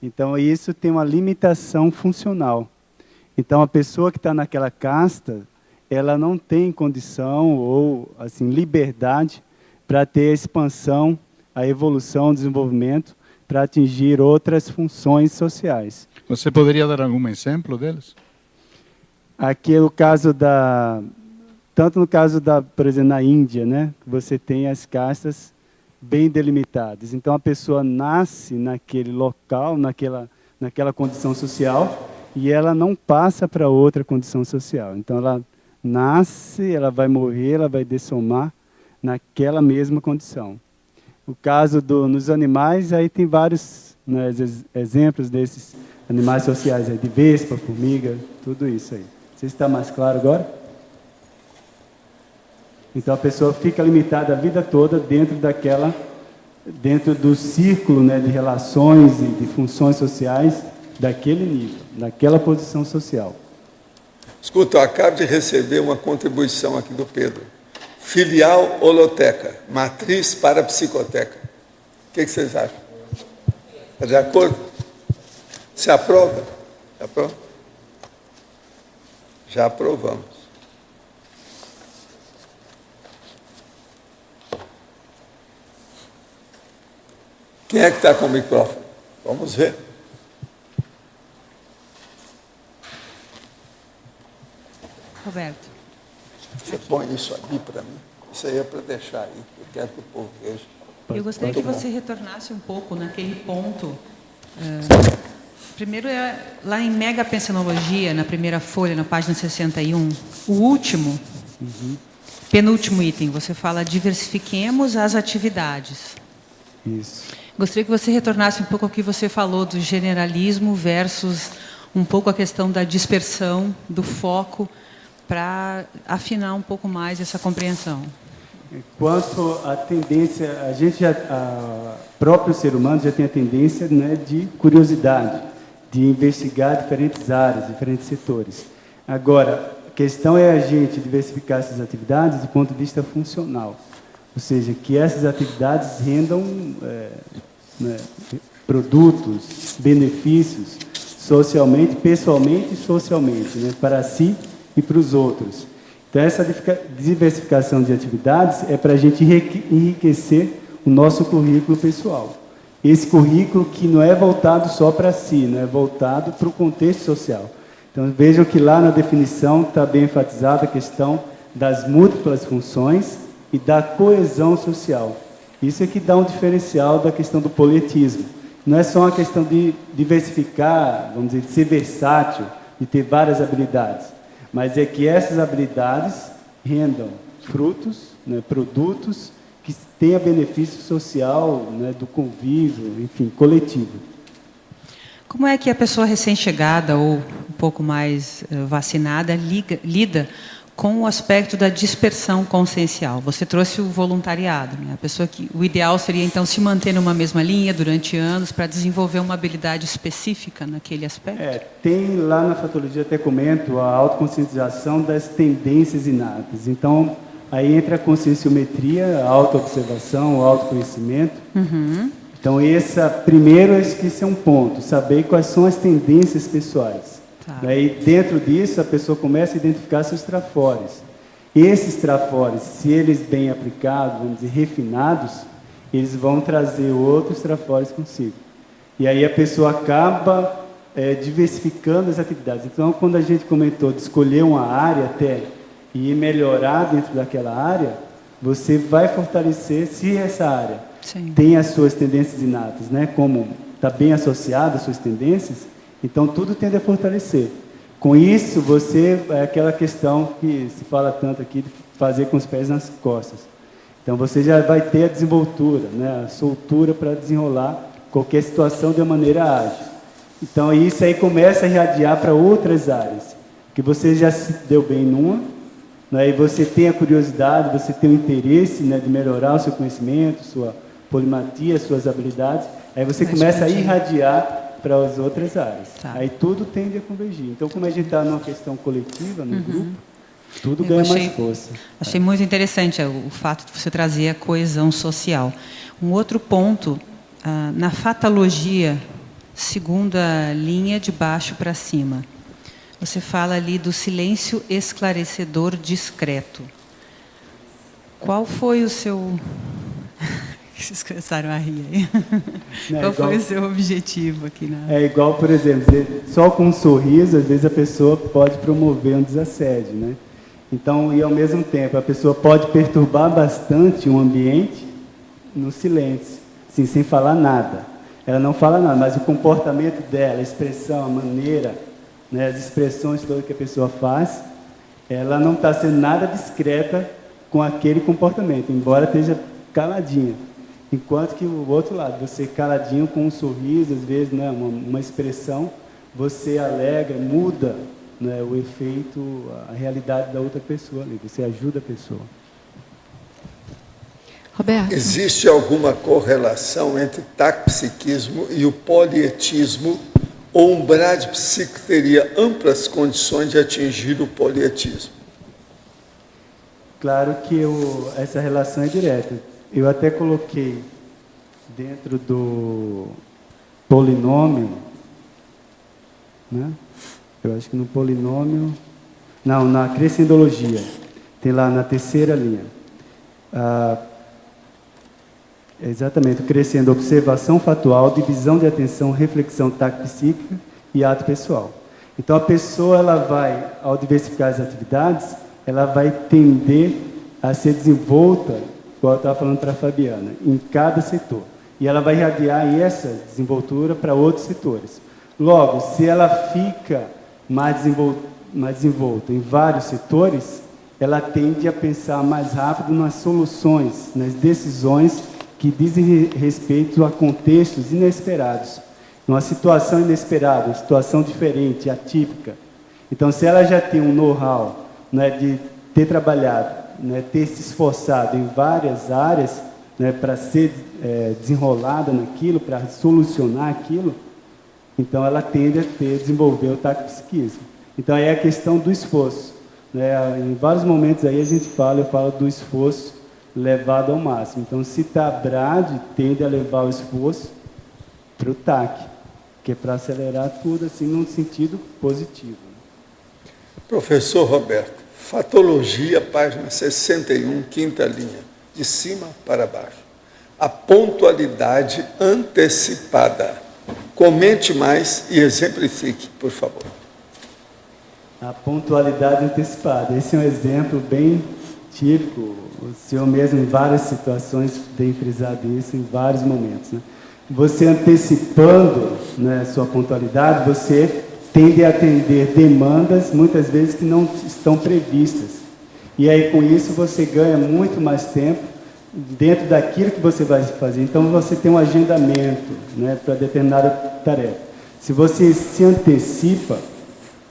Então, isso tem uma limitação funcional. Então, a pessoa que está naquela casta, ela não tem condição ou assim liberdade para ter a expansão, a evolução, o desenvolvimento, para atingir outras funções sociais. Você poderia dar algum exemplo deles? Aqui é o caso tanto no caso por exemplo, na Índia, né, você tem as castas bem delimitadas. Então, a pessoa nasce naquele local, naquela condição social, e ela não passa para outra condição social. Então, ela nasce, ela vai morrer, ela vai dessomar naquela mesma condição. O caso nos animais, aí tem vários, né, exemplos desses animais sociais, aí, de vespa, formiga, tudo isso aí. Não sei se está mais claro agora? Então, a pessoa fica limitada a vida toda dentro do círculo, né, de relações e de funções sociais daquele nível, naquela posição social. Escuta, eu acabo de receber uma contribuição aqui do Pedro. Filial holoteca, matriz para psicoteca. O que vocês acham? Está de acordo? Se aprova? Aprova? Já aprovamos. Quem é que está com o microfone? Vamos ver. Roberto. Você põe isso ali para mim. Isso aí é para deixar aí. Eu quero que o povo veja. Eu gostaria que você retornasse um pouco naquele ponto. Primeiro, lá em Megapensenologia, na primeira folha, na página 61, o último, penúltimo item, você fala diversifiquemos as atividades. Isso. Gostaria que você retornasse um pouco ao que você falou do generalismo versus um pouco a questão da dispersão, do foco, para afinar um pouco mais essa compreensão. Quanto à tendência, próprio ser humano já tem a tendência, né, de curiosidade, de investigar diferentes áreas, diferentes setores. Agora, a questão é a gente diversificar essas atividades do ponto de vista funcional, ou seja, que essas atividades rendam né, produtos, benefícios, socialmente, pessoalmente e socialmente, né, para si e para os outros. Então, essa diversificação de atividades é para a gente enriquecer o nosso currículo pessoal. Esse currículo que não é voltado só para si, não é voltado para o contexto social. Então, vejam que lá na definição está bem enfatizada a questão das múltiplas funções e da coesão social. Isso é que dá um diferencial da questão do politismo. Não é só uma questão de diversificar, vamos dizer, de ser versátil, de ter várias habilidades, mas é que essas habilidades rendam frutos, né, produtos que tenham benefício social, né, do convívio, enfim, coletivo. Como é que a pessoa recém-chegada ou um pouco mais vacinada lida com o aspecto da dispersão consciencial? Você trouxe o voluntariado, né? A pessoa o ideal seria então se manter numa mesma linha durante anos para desenvolver uma habilidade específica naquele aspecto. Tem lá na fatologia, até comento, a autoconscientização das tendências inatas. Então, aí entra a conscienciometria, a autoobservação, o autoconhecimento. Então, primeiro, esse é um ponto, saber quais são as tendências pessoais. Tá. E dentro disso, a pessoa começa a identificar seus trafores. Esses trafores, se eles bem aplicados, vamos dizer, refinados, eles vão trazer outros trafores consigo. E aí a pessoa acaba diversificando as atividades. Então, quando a gente comentou de escolher uma área até e melhorar dentro daquela área, você vai fortalecer, se essa área tem as suas tendências inatas, né, como está bem associada às suas tendências, então tudo tende a fortalecer. Com isso, é aquela questão que se fala tanto aqui de fazer com os pés nas costas. Então você já vai ter a desenvoltura, né, a soltura para desenrolar qualquer situação de uma maneira ágil. Então isso aí começa a irradiar para outras áreas, que você já se deu bem numa, né, e você tem a curiosidade, você tem o interesse, né, de melhorar o seu conhecimento, sua polimatia, suas habilidades, aí você começa a irradiar para as outras áreas. Tá. Aí tudo tende a convergir. Então, como a gente está numa questão coletiva, no grupo, tudo ganha mais força. Achei muito interessante o fato de você trazer a coesão social. Um outro ponto, na fatologia, segunda linha de baixo para cima, você fala ali do silêncio esclarecedor discreto. Qual foi o seu... Vocês começaram a rir aí. Qual foi o seu objetivo aqui? É igual, por exemplo, só com um sorriso, às vezes a pessoa pode promover um desassédio, né? Então, e ao mesmo tempo, a pessoa pode perturbar bastante o ambiente no silêncio, assim, sem falar nada. Ela não fala nada, mas o comportamento dela, a expressão, a maneira, né, as expressões todas que a pessoa faz, ela não está sendo nada discreta com aquele comportamento, embora esteja caladinha. Enquanto que o outro lado, você caladinho com um sorriso, às vezes, né, uma expressão, você alegra, muda, né, o efeito, a realidade da outra pessoa ali, você ajuda a pessoa. Roberto. Existe alguma correlação entre taquipsiquismo e o polietismo, ou um bradipsico teria amplas condições de atingir o polietismo? Claro que essa relação é direta. Eu até coloquei dentro do polinômio, né? Eu acho que no polinômio... Não, na crescendologia. Tem lá na terceira linha. Exatamente, crescendo observação fatual, divisão de atenção, reflexão taquipsíquica e ato pessoal. Então, a pessoa, ela vai, ao diversificar as atividades, ela vai tender a ser desenvolta, igual eu estava falando para a Fabiana, em cada setor. E ela vai irradiar essa desenvoltura para outros setores. Logo, se ela fica mais desenvolta em vários setores, ela tende a pensar mais rápido nas soluções, nas decisões que dizem respeito a contextos inesperados. Uma situação inesperada, uma situação diferente, atípica. Então, se ela já tem um know-how, né, de ter trabalhado, né, ter se esforçado em várias áreas, né, para ser desenrolada naquilo, para solucionar aquilo, então ela tende a desenvolver o taquipsiquismo. Então aí é a questão do esforço, né? Em vários momentos aí eu falo do esforço levado ao máximo. Então, se está brade, tende a levar o esforço para o TAC, que é para acelerar tudo assim num sentido positivo. Professor Roberto, fatologia, página 61, quinta linha, de cima para baixo. A pontualidade antecipada. Comente mais e exemplifique, por favor. A pontualidade antecipada. Esse é um exemplo bem típico. O senhor mesmo, em várias situações, tem frisado isso em vários momentos, né? Você antecipando, né, sua pontualidade, você tende a atender demandas, muitas vezes, que não estão previstas. E aí, com isso, você ganha muito mais tempo dentro daquilo que você vai fazer. Então, você tem um agendamento, né, para determinada tarefa. Se você se antecipa,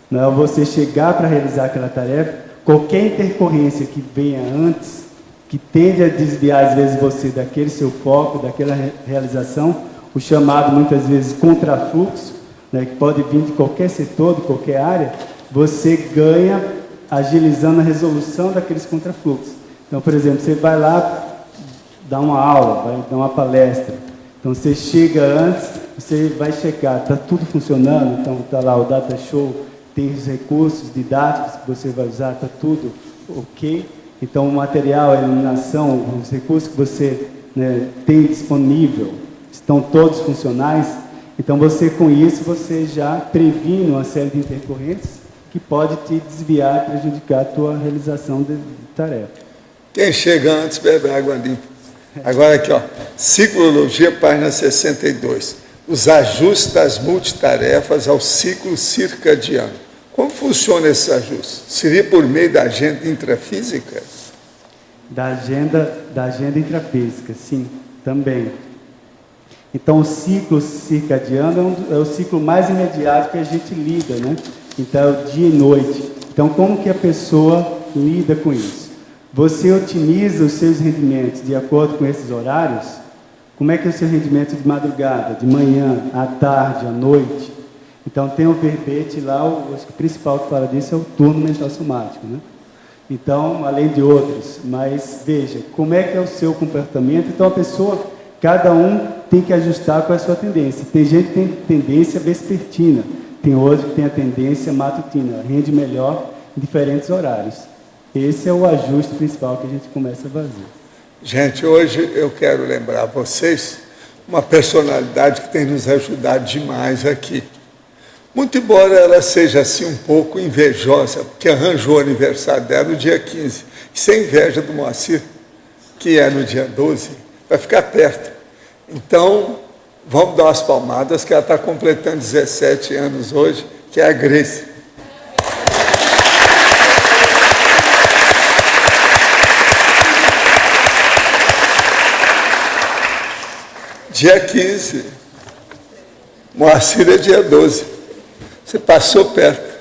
né, você chegar para realizar aquela tarefa, qualquer intercorrência que venha antes, que tende a desviar, às vezes, você daquele seu foco, daquela realização, o chamado, muitas vezes, contrafluxo, né, que pode vir de qualquer setor, de qualquer área, você ganha agilizando a resolução daqueles contrafluxos. Então, por exemplo, você vai lá dar uma aula, vai dar uma palestra. Então, você chega antes, você vai checar, está tudo funcionando? Então, está lá o data show, tem os recursos didáticos que você vai usar, está tudo ok? Então, o material, a iluminação, os recursos que você, né, tem disponível, estão todos funcionais? Então, você, com isso, você já previne uma série de intercorrências que pode te desviar e prejudicar a tua realização de tarefa. Quem chega antes bebe água limpa. Agora aqui, ó, Ciclologia, página 62. Os ajustes das multitarefas ao ciclo circadiano. Como funciona esse ajuste? Seria por meio da agenda intrafísica? Da agenda intrafísica, sim, também. Então, o ciclo circadiano é o ciclo mais imediato que a gente lida, né? Então, é o dia e noite. Então, como que a pessoa lida com isso? Você otimiza os seus rendimentos de acordo com esses horários? Como é que é o seu rendimento de madrugada, de manhã, à tarde, à noite? Então, tem o verbete lá, acho que o principal que fala disso é o turno mental somático, né? Então, além de outros. Mas, veja, como é que é o seu comportamento? Então, a pessoa, cada um tem que ajustar com a sua tendência. Tem gente que tem tendência vespertina, tem outro que tem a tendência matutina, rende melhor em diferentes horários. Esse é o ajuste principal que a gente começa a fazer. Gente, hoje eu quero lembrar a vocês uma personalidade que tem nos ajudado demais aqui. Muito embora ela seja assim um pouco invejosa, porque arranjou o aniversário dela no dia 15, sem inveja do Moacir, que é no dia 12, vai ficar perto. Então, vamos dar umas palmadas, que ela está completando 17 anos hoje, que é a Grace. Dia 15, Moacir é dia 12. Você passou perto.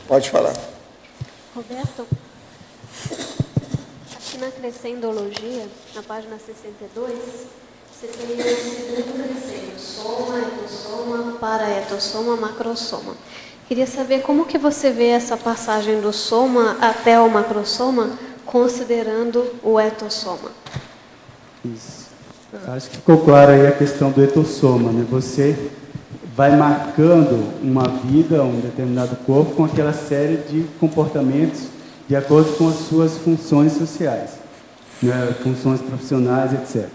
Pode falar. Roberto, aqui na Crescendologia, na página 62, você tem o segundo crescendo, soma, etossoma, paraetossoma, macrossoma. Queria saber como que você vê essa passagem do soma até o macrossoma, considerando o etossoma. Isso. Acho que ficou claro aí a questão do etossoma, né? Você vai marcando uma vida, um determinado corpo, com aquela série de comportamentos de acordo com as suas funções sociais, né? Funções profissionais, etc.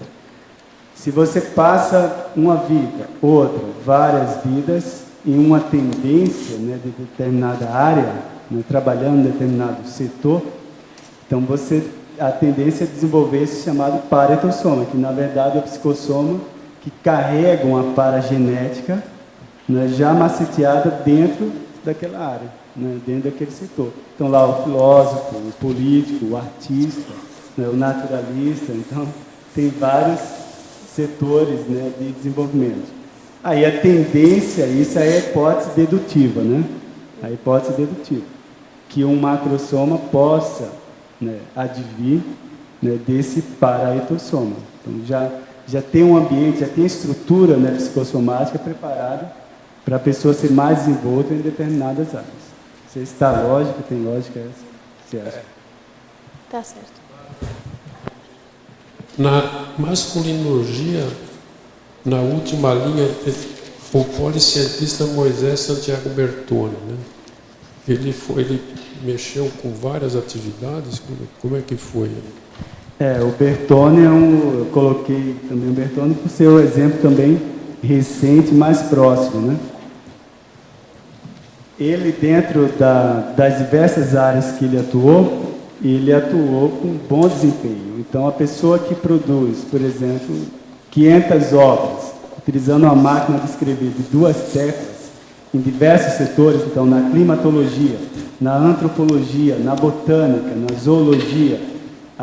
Se você passa uma vida, outra, várias vidas, em uma tendência, né, de determinada área, né, trabalhando em determinado setor, então a tendência é desenvolver esse chamado paraetossoma, que na verdade é o psicossoma que carrega uma paragenética, né, já maceteada dentro daquela área, né, dentro daquele setor. Então lá o filósofo, o político, o artista, né, o naturalista, então tem vários setores, né, de desenvolvimento. Aí a tendência, isso aí é a hipótese dedutiva, né? A hipótese dedutiva, que um macrossoma possa, né, advir, né, desse paraetossoma. Então, já tem um ambiente, já tem estrutura, né, psicossomática preparada para a pessoa ser mais desenvolta em determinadas áreas. Se está lógico, tem lógica essa? Você acha? Tá certo. Na masculinologia, na última linha, o policientista Moisés Santiago Bertone, né? Ele mexeu com várias atividades. Como é que foi? O Bertone eu coloquei também o Bertone por ser o exemplo também recente, mais próximo, né? Ele, dentro das diversas áreas que ele atuou com bom desempenho. Então, a pessoa que produz, por exemplo, 500 obras, utilizando uma máquina de escrever de 2 teclas, em diversos setores, então, na climatologia, na antropologia, na botânica, na zoologia,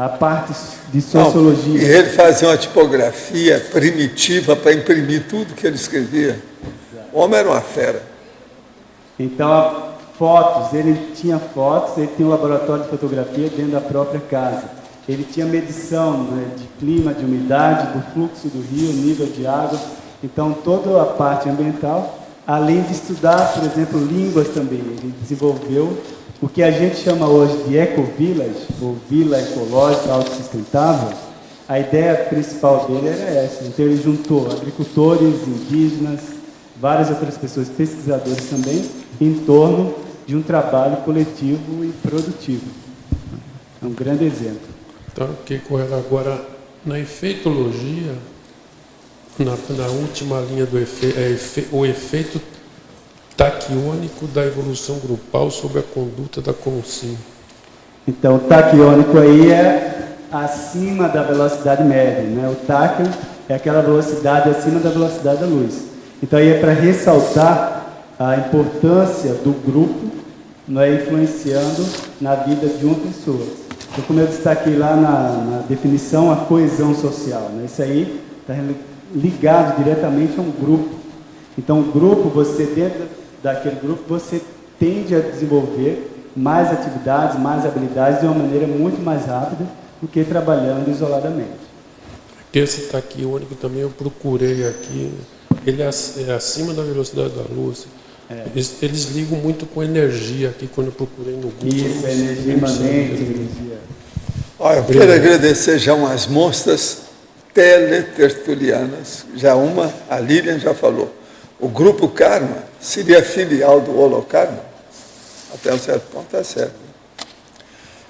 A parte de sociologia. Não, e ele fazia uma tipografia primitiva para imprimir tudo que ele escrevia. O homem era uma fera. Então, fotos, ele tinha fotos, ele tinha um laboratório de fotografia dentro da própria casa. Ele tinha medição, né, de clima, de umidade, do fluxo do rio, nível de água. Então, toda a parte ambiental, além de estudar, por exemplo, línguas também. Ele desenvolveu o que a gente chama hoje de eco-village, ou vila ecológica autossustentável. A ideia principal dele era essa. Então, ele juntou agricultores, indígenas, várias outras pessoas, pesquisadores também, em torno de um trabalho coletivo e produtivo. É um grande exemplo. Então, que com ela agora, na efeitologia, na última linha do o efeito taquiônico da evolução grupal sobre a conduta da consciência. Então, o taquiônico aí é acima da velocidade média, né? O táquio é aquela velocidade acima da velocidade da luz. Então, aí é para ressaltar a importância do grupo, não é, influenciando na vida de uma pessoa. Então, como eu destaquei lá na definição, a coesão social, né? Isso aí está ligado diretamente a um grupo. Então, o grupo, você dentro daquele grupo, você tende a desenvolver mais atividades, mais habilidades de uma maneira muito mais rápida do que trabalhando isoladamente. Esse taquiônico também eu procurei aqui, ele é acima da velocidade da luz. Eles ligam muito com energia aqui, quando eu procurei no Google. Isso, energia imanente, energia. Olha, eu quero agradecer já umas monstras teletertulianas. Já uma, a Lilian já falou. O Grupo Karma seria filial do Holokarma? Até um certo ponto está certo.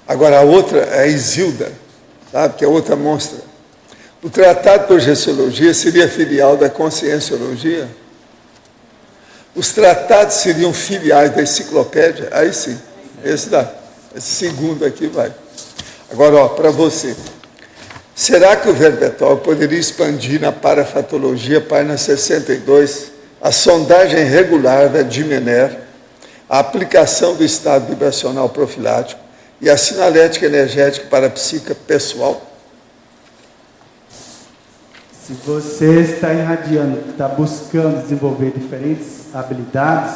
Agora, a outra é a Isilda, sabe, que é outra monstra. O Tratado de Projeciologia seria filial da Conscienciologia? Os tratados seriam filiais da enciclopédia? Aí sim, esse segundo aqui vai. Agora, para você. Será que o Verbetol poderia expandir na parafatologia, página 62, a sondagem regular da Dimener, a aplicação do estado vibracional profilático e a sinalética energética para a psique pessoal? Se você está irradiando, está buscando desenvolver diferentes habilidades,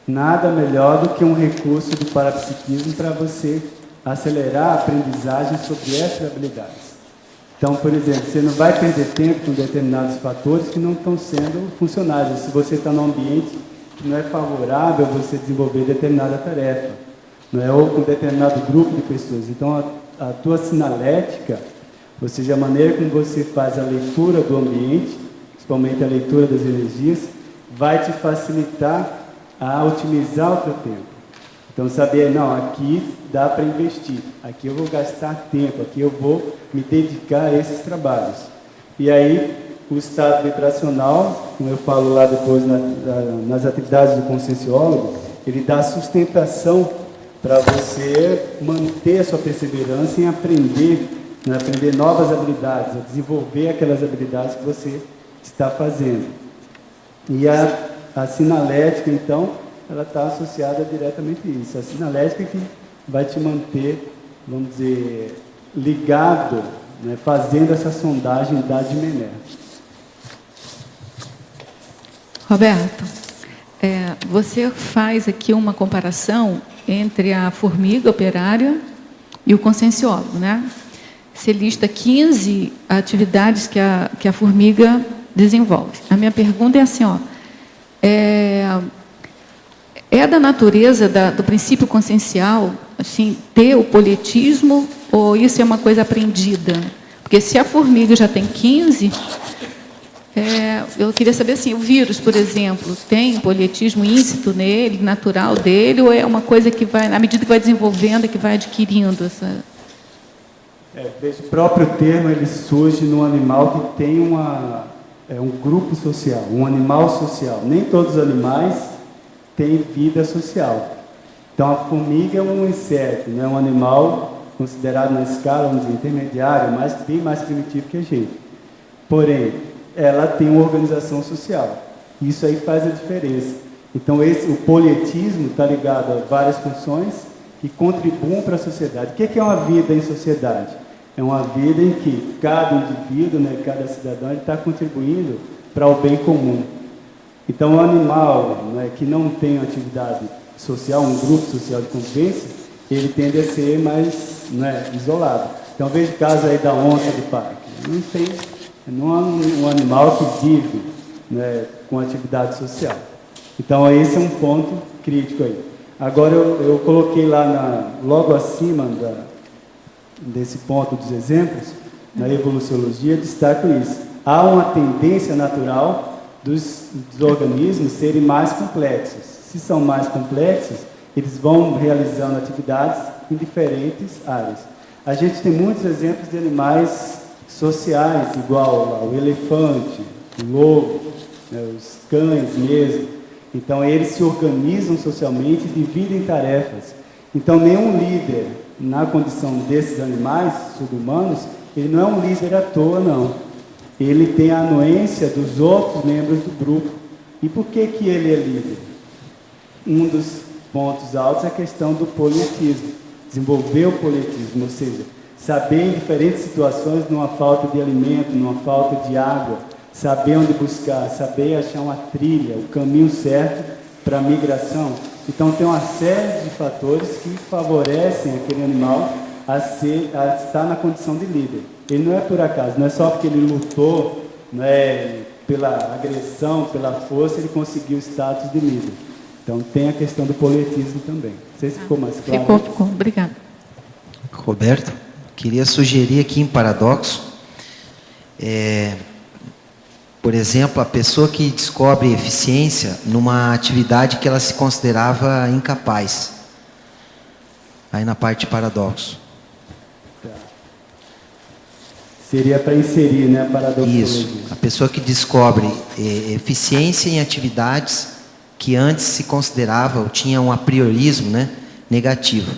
nada melhor do que um recurso do parapsiquismo para você acelerar a aprendizagem sobre essas habilidades. Então, por exemplo, você não vai perder tempo com determinados fatores que não estão sendo funcionais. Se você está num ambiente que não é favorável você desenvolver determinada tarefa, não é, ou com determinado grupo de pessoas. Então, a tua sinalética, ou seja, a maneira como você faz a leitura do ambiente, principalmente a leitura das energias, vai te facilitar a otimizar o teu tempo. Então, saber, não, aqui dá para investir, aqui eu vou gastar tempo, aqui eu vou me dedicar a esses trabalhos. E aí, o estado vibracional, como eu falo lá depois nas atividades do conscienciólogo, ele dá sustentação para você manter a sua perseverança em aprender, né, aprender novas habilidades, a desenvolver aquelas habilidades que você está fazendo. E a sinalética, então, ela está associada diretamente a isso. A sinalética que vai te manter, vamos dizer, ligado, né, fazendo essa sondagem da Dimener. Roberto, você faz aqui uma comparação entre a formiga operária e o conscienciólogo, né? Você lista 15 atividades que a formiga desenvolve. A minha pergunta é assim, ó, é da natureza do princípio consciencial, assim, ter o polietismo, ou isso é uma coisa aprendida? Porque se a formiga já tem 15, eu queria saber assim, o vírus, por exemplo, tem polietismo íncito nele, natural dele, ou é uma coisa que vai, na medida que vai desenvolvendo, que vai adquirindo essa... O próprio termo, ele surge num animal que tem um grupo social, um animal social. Nem todos os animais têm vida social. Então, a formiga é um inseto, né? Um animal considerado na escala, vamos dizer, intermediária, mas bem mais primitivo que a gente. Porém, ela tem uma organização social. Isso aí faz a diferença. Então, o polietismo está ligado a várias funções que contribuem para a sociedade. O que é uma vida em sociedade? É uma vida em que cada indivíduo, né, cada cidadão, está contribuindo para o bem comum. Então, o animal, né, que não tem atividade social, um grupo social de convivência, ele tende a ser mais, né, isolado. Então, veja o caso aí da onça do parque. Não é um animal que vive, né, com atividade social. Então, esse é um ponto crítico aí. Agora, eu coloquei lá logo acima desse ponto dos exemplos, na evoluciologia, destaco isso. Há uma tendência natural dos organismos serem mais complexos. Se são mais complexos, eles vão realizando atividades em diferentes áreas. A gente tem muitos exemplos de animais sociais, igual o elefante, o lobo, né, os cães mesmo. Então, eles se organizam socialmente e dividem tarefas. Então, nenhum líder, na condição desses animais subhumanos, ele não é um líder à toa, não. Ele tem a anuência dos outros membros do grupo. E por que ele é líder? Um dos pontos altos é a questão do polietismo. Desenvolver o polietismo, ou seja, saber em diferentes situações, numa falta de alimento, numa falta de água, saber onde buscar, saber achar uma trilha, o caminho certo para a migração. Então, tem uma série de fatores que favorecem aquele animal a estar na condição de líder. Ele não é por acaso, não é só porque ele lutou, não é, pela agressão, pela força, ele conseguiu o status de líder. Então, tem a questão do polietismo também. Não sei se ficou mais claro. Ficou. Obrigada. Roberto, queria sugerir aqui em paradoxo, por exemplo, a pessoa que descobre eficiência numa atividade que ela se considerava incapaz. Aí na parte de paradoxo. Tá. Seria para inserir, né, a paradoxologia. Isso. A pessoa que descobre eficiência em atividades que antes se considerava, ou tinha um apriorismo, né, negativo.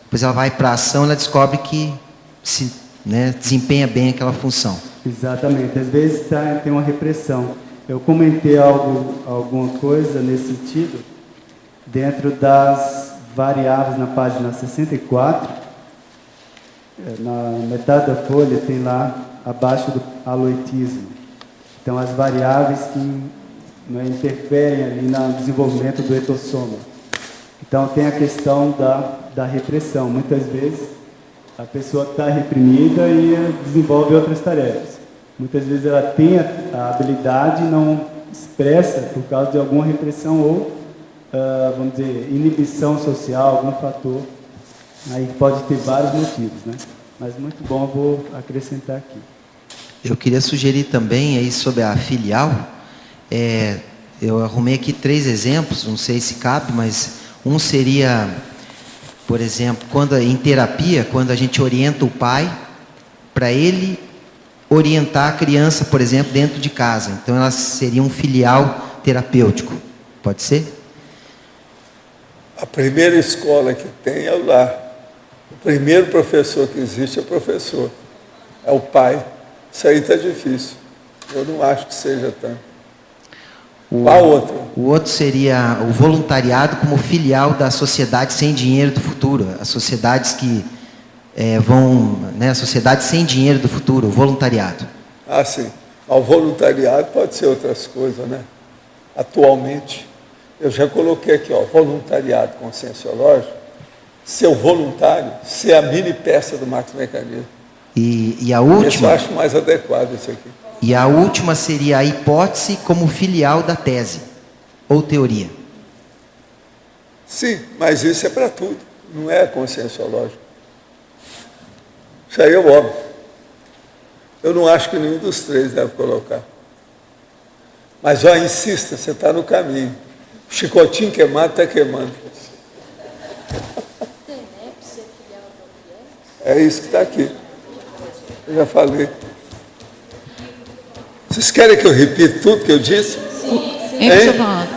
Depois ela vai para a ação, ela descobre que desempenha bem aquela função. Exatamente. Às vezes tem uma repressão. Eu comentei alguma coisa nesse sentido, dentro das variáveis na página 64, na metade da folha tem lá, abaixo do aloitismo. Então, as variáveis que interferem ali no desenvolvimento do etossoma. Então, tem a questão da repressão. Muitas vezes, a pessoa está reprimida e desenvolve outras tarefas. Muitas vezes ela tem a habilidade e não expressa por causa de alguma repressão ou, vamos dizer, inibição social, algum fator. Aí pode ter vários motivos, né? Mas muito bom, eu vou acrescentar aqui. Eu queria sugerir também aí sobre a filial. Eu arrumei aqui 3 exemplos, não sei se cabe, mas um seria, por exemplo, em terapia, quando a gente orienta o pai para ele orientar a criança, por exemplo, dentro de casa. Então, ela seria um filial terapêutico. Pode ser? A primeira escola que tem é o lar. O primeiro professor que existe é o professor. É o pai. Isso aí está difícil. Eu não acho que seja tanto. Qual outro? O outro seria o voluntariado como filial da sociedade sem dinheiro do futuro. As sociedades que a sociedade sem dinheiro do futuro, o voluntariado. Ah, sim. O voluntariado pode ser outras coisas, né? Atualmente, eu já coloquei aqui, voluntariado conscienciológico, ser o voluntário, ser a mini peça do maxi-mecanismo. E a última... Isso eu acho mais adequado, isso aqui. E a última seria a hipótese como filial da tese, ou teoria. Sim, mas isso é para tudo, não é conscienciológico. Isso aí é óbvio. Eu não acho que nenhum dos 3 deve colocar. Mas, insista, você está no caminho. O chicotinho queimado está queimando. É isso que está aqui. Eu já falei. Vocês querem que eu repita tudo que eu disse? Sim.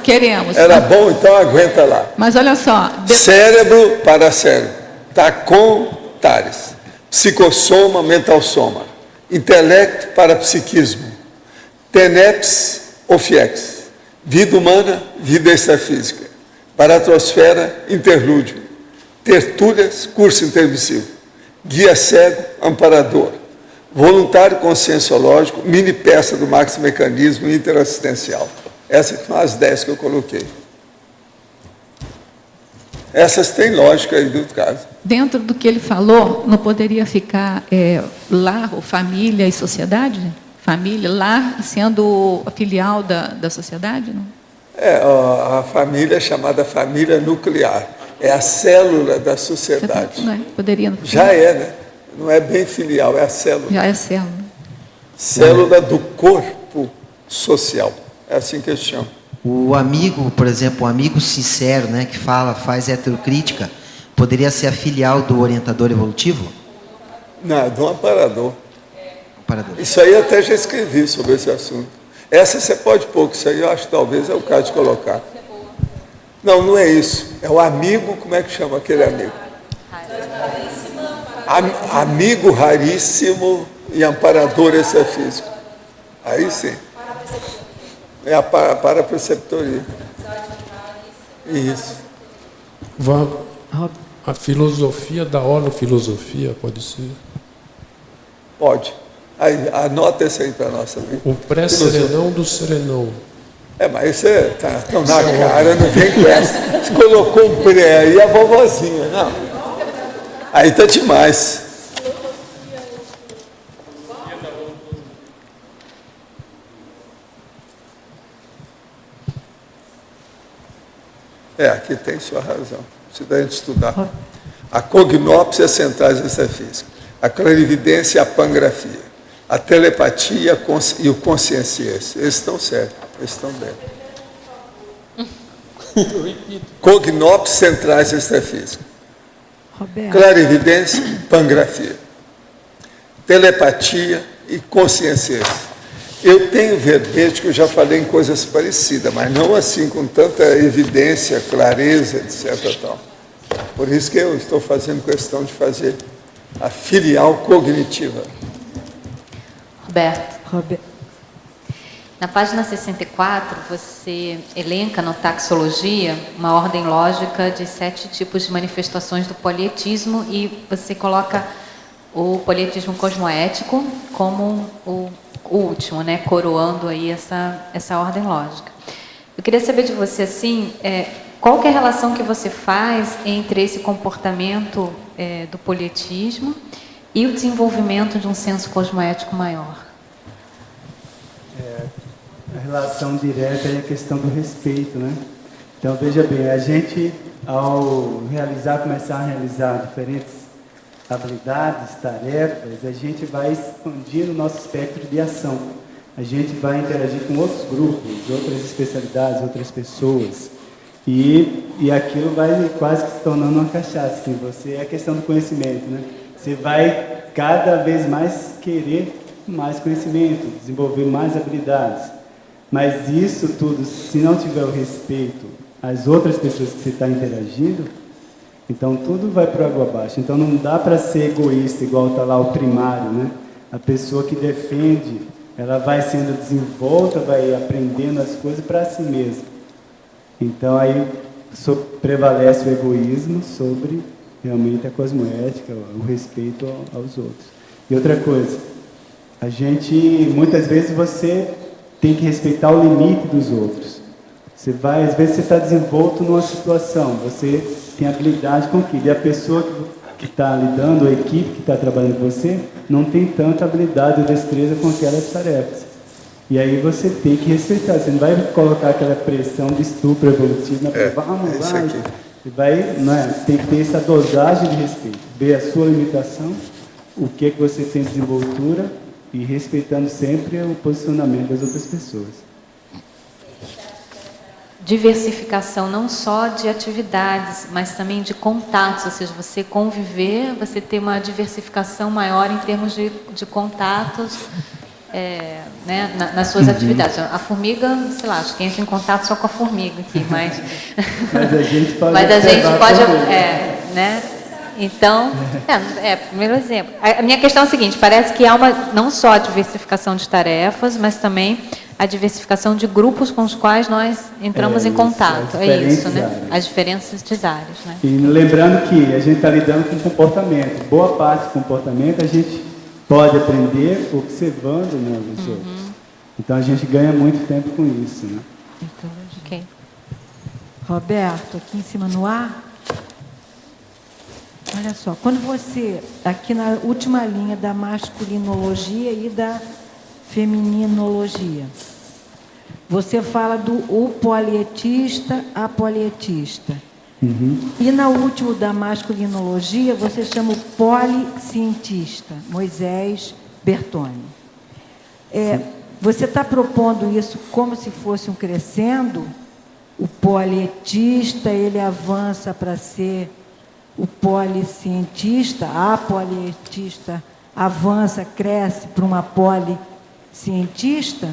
Queremos. Era bom, então aguenta lá. Mas olha só. Cérebro para cérebro. Tacontares. Psicossoma, mental-soma. Intelecto para psiquismo. Teneps, ofiex. Vida humana, vida extrafísica. Baratrosfera, interlúdio. Tertúlias, curso intermissivo. guia cego, amparador, voluntário conscienciológico, mini peça do maxi-mecanismo interassistencial. Essas são as 10 que eu coloquei. Essas têm lógica aí do caso. Dentro do que ele falou, não poderia ficar lar, ou família e sociedade? Família, lar sendo a filial da sociedade? Não? A família é chamada família nuclear. É a célula da sociedade. Não é? Poderia, não? Já é, né? Não é bem filial, é a célula. Já é célula. Célula do corpo social. É assim que eles chamam. O amigo, por exemplo, o amigo sincero, né, que faz heterocrítica, poderia ser a filial do orientador evolutivo? Não, do amparador. Amparador. Isso aí eu até já escrevi sobre esse assunto. Essa você pode pôr, que isso aí eu acho que talvez é o caso de colocar. Não, não é isso. É o amigo, como é que chama aquele amigo? Amigo raríssimo e amparador extrafísico. Aí sim. É a parapreceptoria. Isso. A filosofia da holofilosofia, pode ser? Pode. Aí, anota esse aí para nós também. O pré-serenão do serenão. Mas você tá tão na cara, não vem com essa. Você colocou um pré aí, a vovozinha. Não. Aí tá demais. Aqui tem sua razão. Precisa a gente estudar. A cognópsia centrais extrafísica, a clarividência e a pangrafia, a telepatia e o conscienciência. Eles estão certos, eles estão bem. Cognópsia centrais extrafísica, clarividência, pangrafia, telepatia e conscienciência. Eu tenho verbete que eu já falei em coisas parecidas, mas não assim, com tanta evidência, clareza, etc. Tal. Por isso que eu estou fazendo questão de fazer a filial cognitiva. Roberto. Na página 64, você elenca no Taxologia uma ordem lógica de 7 tipos de manifestações do polietismo e você coloca o polietismo cosmoético como o último, né, coroando aí essa ordem lógica. Eu queria saber de você, assim, qual que é a relação que você faz entre esse comportamento do polietismo e o desenvolvimento de um senso cosmoético maior? A relação direta é a questão do respeito, né? Então, veja bem, a gente, ao começar a realizar diferentes habilidades, tarefas, a gente vai expandir o nosso espectro de ação. A gente vai interagir com outros grupos, outras especialidades, outras pessoas. E aquilo vai quase que se tornando uma cachaça. Assim. É a questão do conhecimento, né? Você vai cada vez mais querer mais conhecimento, desenvolver mais habilidades. Mas isso tudo, se não tiver o respeito às outras pessoas que você está interagindo, então tudo vai para água abaixo. Então não dá para ser egoísta, igual está lá o primário, né? A pessoa que defende, ela vai sendo desenvolta, vai aprendendo as coisas para si mesma. Então aí prevalece o egoísmo sobre realmente a cosmoética, o respeito aos outros. E outra coisa, muitas vezes você tem que respeitar o limite dos outros. Às vezes você está desenvolto numa situação, você tem habilidade com aquilo, e a pessoa que está lidando, a equipe que está trabalhando com você, não tem tanta habilidade ou destreza com aquelas tarefas. E aí você tem que respeitar, você não vai colocar aquela pressão de estupro evolutivo, tem que ter essa dosagem de respeito, ver a sua limitação, o que você tem de desenvoltura, e respeitando sempre o posicionamento das outras pessoas. Diversificação não só de atividades, mas também de contatos, ou seja, você conviver, você ter uma diversificação maior em termos de contatos né, nas suas atividades. A formiga, sei lá, acho que entra em contato só com a formiga aqui, mas a gente pode, né? Então, primeiro exemplo. A minha questão é a seguinte, parece que há não só a diversificação de tarefas, mas também a diversificação de grupos com os quais nós entramos em contato. É isso, né? Áreas. As diferentes áreas, né? E lembrando que a gente está lidando com comportamento. Boa parte do comportamento a gente pode aprender observando, né, os outros. Então a gente ganha muito tempo com isso, né? Ok. Roberto, aqui em cima no ar. Olha só, quando você, aqui na última linha da masculinologia e da femininologia, você fala do o polietista, a polietista. E na última da masculinologia, você chama o policientista, Moisés Bertoni. Você está propondo isso como se fosse um crescendo? O polietista, ele avança para ser o policientista, a polietista avança, cresce para uma policientista?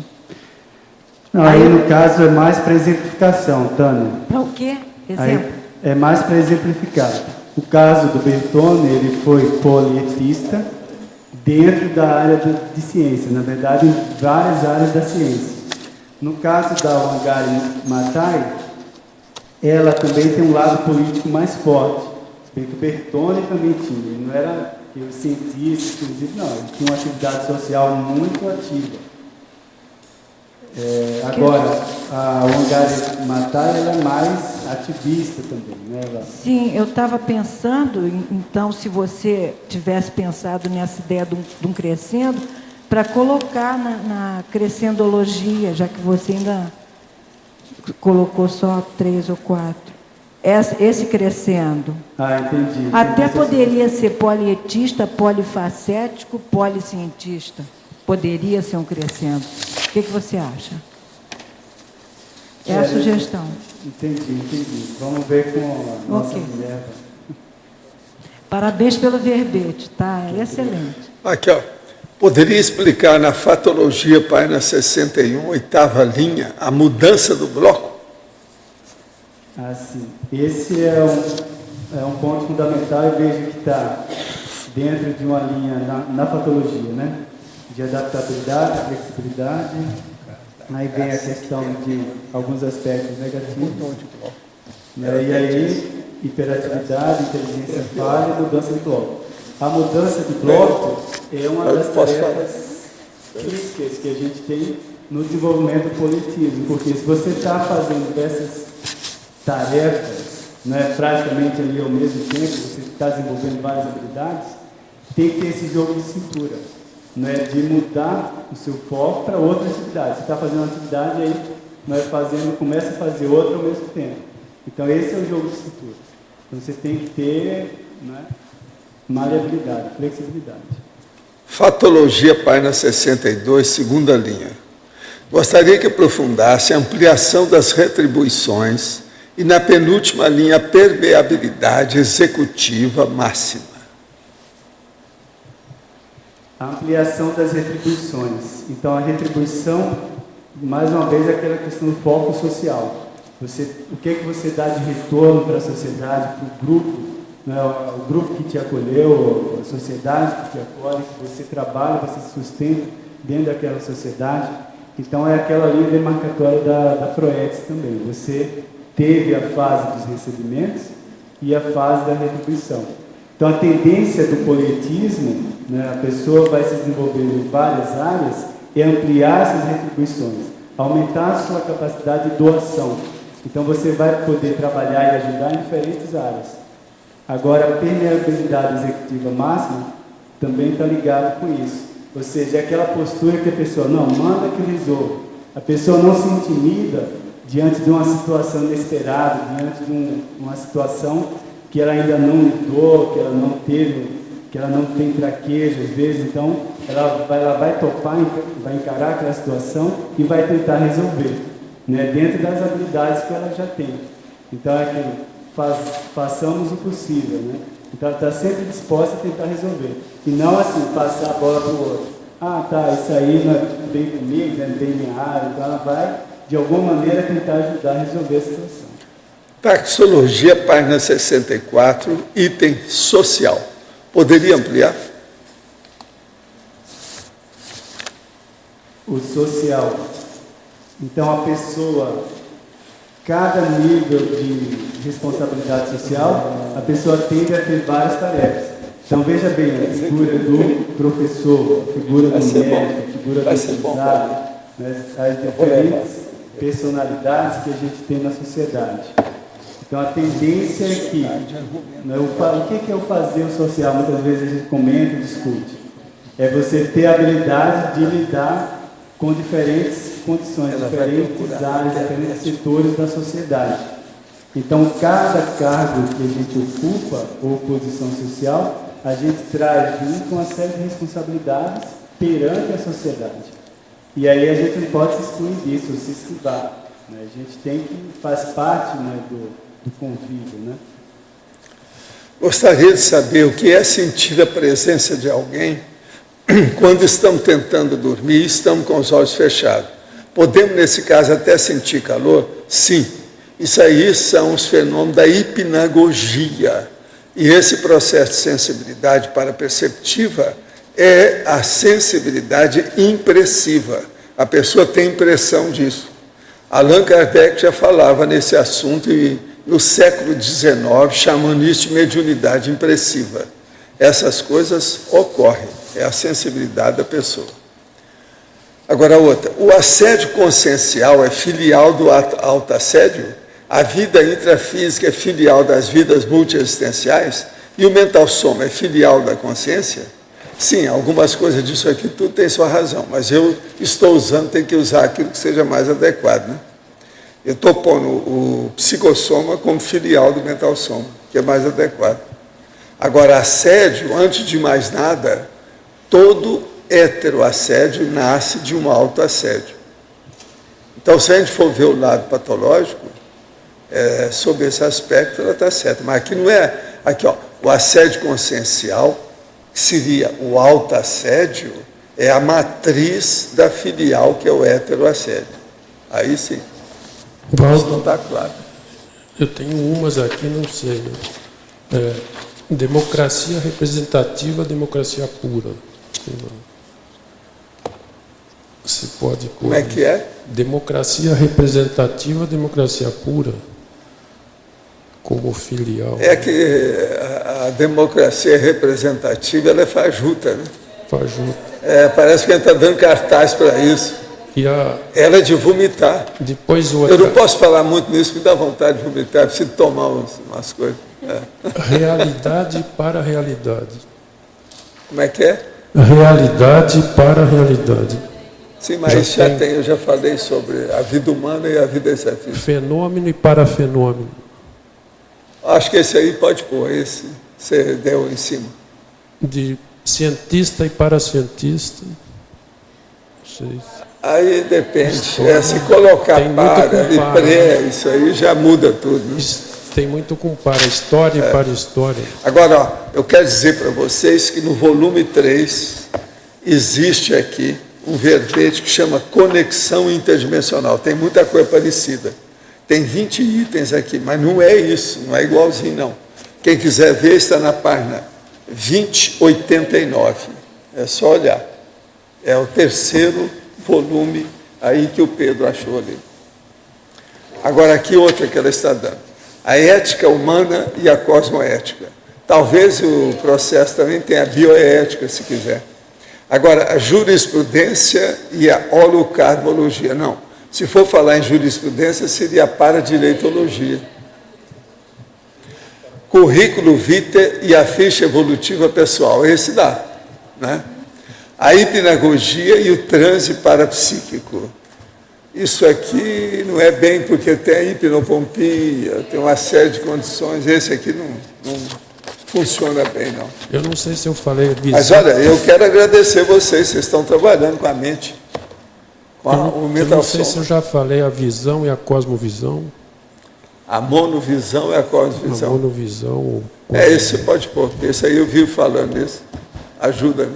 Não, aí no caso é mais para exemplificação, Tânia. Para o quê? Exemplo? Aí é mais para exemplificar. O caso do Bertone, ele foi polietista dentro da área de ciência, na verdade, em várias áreas da ciência. No caso da Wangari Maathai, ela também tem um lado político mais forte. Se bem que o Bertone também tinha, ele não era o cientista, inclusive, não, ele tinha uma atividade social muito ativa. Agora, a Wangari Maathai, ela é mais ativista também, né? Sim, eu estava pensando, então, se você tivesse pensado nessa ideia de um crescendo, para colocar na crescendologia, já que você ainda colocou só 3 ou 4. Esse crescendo. Entendi. Até poderia ser polietista, polifacético, policientista. Poderia ser um crescendo. O que você acha? É a sugestão. Entendi. Vamos ver com a nossa mulher. Parabéns pelo verbete, tá? É excelente. Aqui, ó. Poderia explicar na fatologia, página 61, oitava linha, a mudança do bloco? Sim. Esse é um ponto fundamental e vejo que está dentro de uma linha na patologia, né? De adaptabilidade, flexibilidade. Aí vem a questão de alguns aspectos negativos. Né? E aí, hiperatividade, inteligência falha e mudança de bloco. A mudança de bloco é uma das tarefas críticas que a gente tem no desenvolvimento do politismo, porque se você está fazendo dessas tarefas, né, praticamente ali ao mesmo tempo, você está desenvolvendo várias habilidades, tem que ter esse jogo de cintura, né, de mudar o seu foco para outra atividade. Você está fazendo uma atividade aí, começa a fazer outra ao mesmo tempo. Então esse é o jogo de cintura. Então você tem que ter, né, maleabilidade, flexibilidade. Fatologia, página 62, segunda linha. Gostaria que aprofundasse a ampliação das retribuições e, na penúltima linha, a permeabilidade executiva máxima. A ampliação das retribuições. Então, a retribuição, mais uma vez, é aquela questão do foco social. O que você dá de retorno para a sociedade, para o grupo, né, o grupo que te acolheu, a sociedade que te acolhe, que você trabalha, você se sustenta dentro daquela sociedade. Então, é aquela linha demarcatória da Proetis também. Você teve a fase dos recebimentos e a fase da retribuição. Então, a tendência do polietismo, né, a pessoa vai se desenvolver em várias áreas, é ampliar essas retribuições, aumentar a sua capacidade de doação. Então, você vai poder trabalhar e ajudar em diferentes áreas. Agora, a permeabilidade executiva máxima também está ligada com isso. Ou seja, é aquela postura que a pessoa, não, manda que eu resolvo. A pessoa não se intimida diante de uma situação inesperada, diante de uma situação que ela ainda não lidou, que ela não teve, que ela não tem traquejo às vezes. Então, ela vai topar, vai encarar aquela situação e vai tentar resolver, né, dentro das habilidades que ela já tem. Então, é aquilo. Façamos o possível, né? Então, ela está sempre disposta a tentar resolver. E não assim, passar a bola para o outro. Isso aí não é bem comigo, não é bem minha área. Então, ela vai, de alguma maneira, tentar ajudar a resolver a situação. Taxologia, página 64, item social. Poderia ampliar? O social. Então, a pessoa, cada nível de responsabilidade social, a pessoa tende a ter várias tarefas. Então, veja bem, a figura do professor, a figura do médico, a figura do empresário, né, as diferentes personalidades que a gente tem na sociedade. Então, a tendência é que, né, o que é o fazer o social? Muitas vezes a gente comenta e discute. É você ter a habilidade de lidar com diferentes condições, diferentes áreas, diferentes setores da sociedade. Então, cada cargo que a gente ocupa, ou posição social, a gente traz junto uma série de responsabilidades perante a sociedade. E aí a gente não pode se excluir disso, se esquivar. Né? A gente tem que, faz parte, né, do convívio. Né? Gostaria de saber o que é sentir a presença de alguém quando estamos tentando dormir e estamos com os olhos fechados. Podemos, nesse caso, até sentir calor? Sim. Isso aí são os fenômenos da hipnagogia. E esse processo de sensibilidade paraperceptiva é a sensibilidade impressiva. A pessoa tem impressão disso. Allan Kardec já falava nesse assunto e no século XIX, chamando isso de mediunidade impressiva. Essas coisas ocorrem, é a sensibilidade da pessoa. Agora outra, o assédio consciencial é filial do autoassédio? A vida intrafísica é filial das vidas multiexistenciais? E o mental soma é filial da consciência? Sim, algumas coisas disso aqui tudo tem sua razão, mas eu estou usando, tem que usar aquilo que seja mais adequado, né? Eu estou pondo o psicossoma como filial do mental soma, que é mais adequado. Agora, assédio, antes de mais nada, todo heteroassédio nasce de um autoassédio. Então, se a gente for ver o lado patológico, sobre esse aspecto, ela está certa. Mas aqui não é... Aqui, ó, o assédio consciencial, que seria o autoassédio, é a matriz da filial, que é o heteroassédio. Aí sim. Isso não está claro. Eu tenho umas aqui, não sei. Né? Democracia representativa, democracia pura. Você pode pôr. Como é que é? Democracia representativa, democracia pura. Como filial. É que a democracia representativa, ela é fajuta, né? Fajuta. Parece que a gente está dando cartaz para isso. Ela é de vomitar. Depois outra. Eu não posso falar muito nisso, me dá vontade de vomitar, preciso tomar umas coisas. Realidade para realidade. Como é que é? Realidade para realidade. Sim, mas já tem, eu já falei sobre a vida humana e a vida extrafísica. Fenômeno e parafenômeno. Acho que esse aí pode pôr, esse você deu em cima. De cientista e paracientista. Não sei. Aí depende. Se colocar para e pré, isso aí já muda tudo. Né? Tem muito com para história e para história. Agora, ó, eu quero dizer para vocês que no volume 3 existe aqui um verbete que chama conexão interdimensional. Tem muita coisa parecida. Tem 20 itens aqui, mas não é isso, não é igualzinho, não. Quem quiser ver, está na página 2089. É só olhar. É o terceiro volume aí que o Pedro achou ali. Agora, aqui outra que ela está dando. A ética humana e a cosmoética. Talvez o processo também tenha a bioética, se quiser. Agora, a jurisprudência e a holocarbologia. Não. Se for falar em jurisprudência, seria a paradireitologia. Currículo vitae e a ficha evolutiva pessoal. Esse dá. Né? A hipnagogia e o transe parapsíquico. Isso aqui não é bem porque tem a hipnopompia, tem uma série de condições. Esse aqui não funciona bem, não. Eu não sei se eu falei... Mas olha, eu quero agradecer vocês estão trabalhando com a mente. Eu não sei se eu já falei a visão e a cosmovisão. A monovisão e a cosmovisão. A monovisão. Esse pode pôr, esse aí eu vivo falando isso. Ajuda,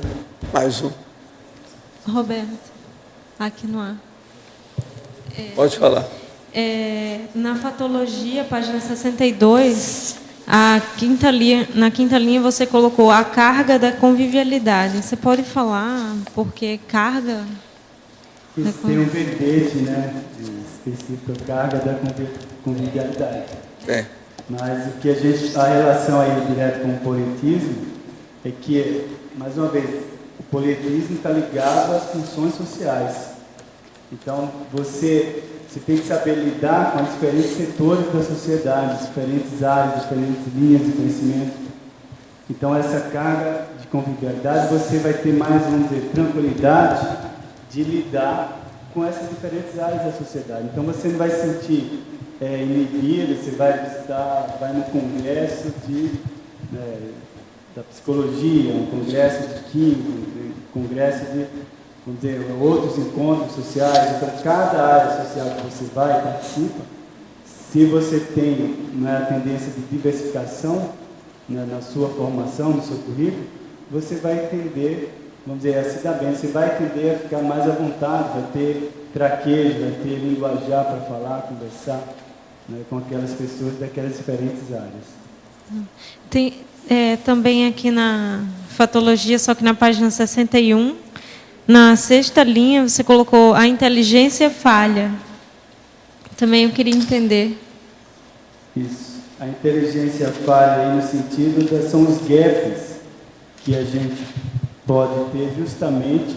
mais um. Roberto, aqui no ar. Pode falar. Na fatologia, página 62, na quinta linha você colocou a carga da convivialidade. Você pode falar por que carga? Isso tem um verbete, né, específico, carga da convivialidade. Mas o que a relação aí direto com o politismo é que, mais uma vez, o politismo está ligado às funções sociais. Então, você tem que saber lidar com os diferentes setores da sociedade, diferentes áreas, diferentes linhas de conhecimento. Então, essa carga de convivialidade, você vai ter mais, vamos dizer, tranquilidade de lidar com essas diferentes áreas da sociedade. Então, você não vai sentir inibido, você vai no congresso da psicologia, um congresso de química, um congresso de, vamos dizer, outros encontros sociais. Então, cada área social que você vai e participa, se você tem a tendência de diversificação na sua formação, no seu currículo, você vai entender, vamos dizer, a se dar bem, você vai tender a ficar mais à vontade, vai ter traquejo, vai ter linguajar para falar, conversar, né, com aquelas pessoas daquelas diferentes áreas. Tem também aqui na fatologia, só que na página 61, na 6ª linha, você colocou a inteligência falha. Também eu queria entender. Isso. A inteligência falha aí no sentido são os gaps que a gente pode ter justamente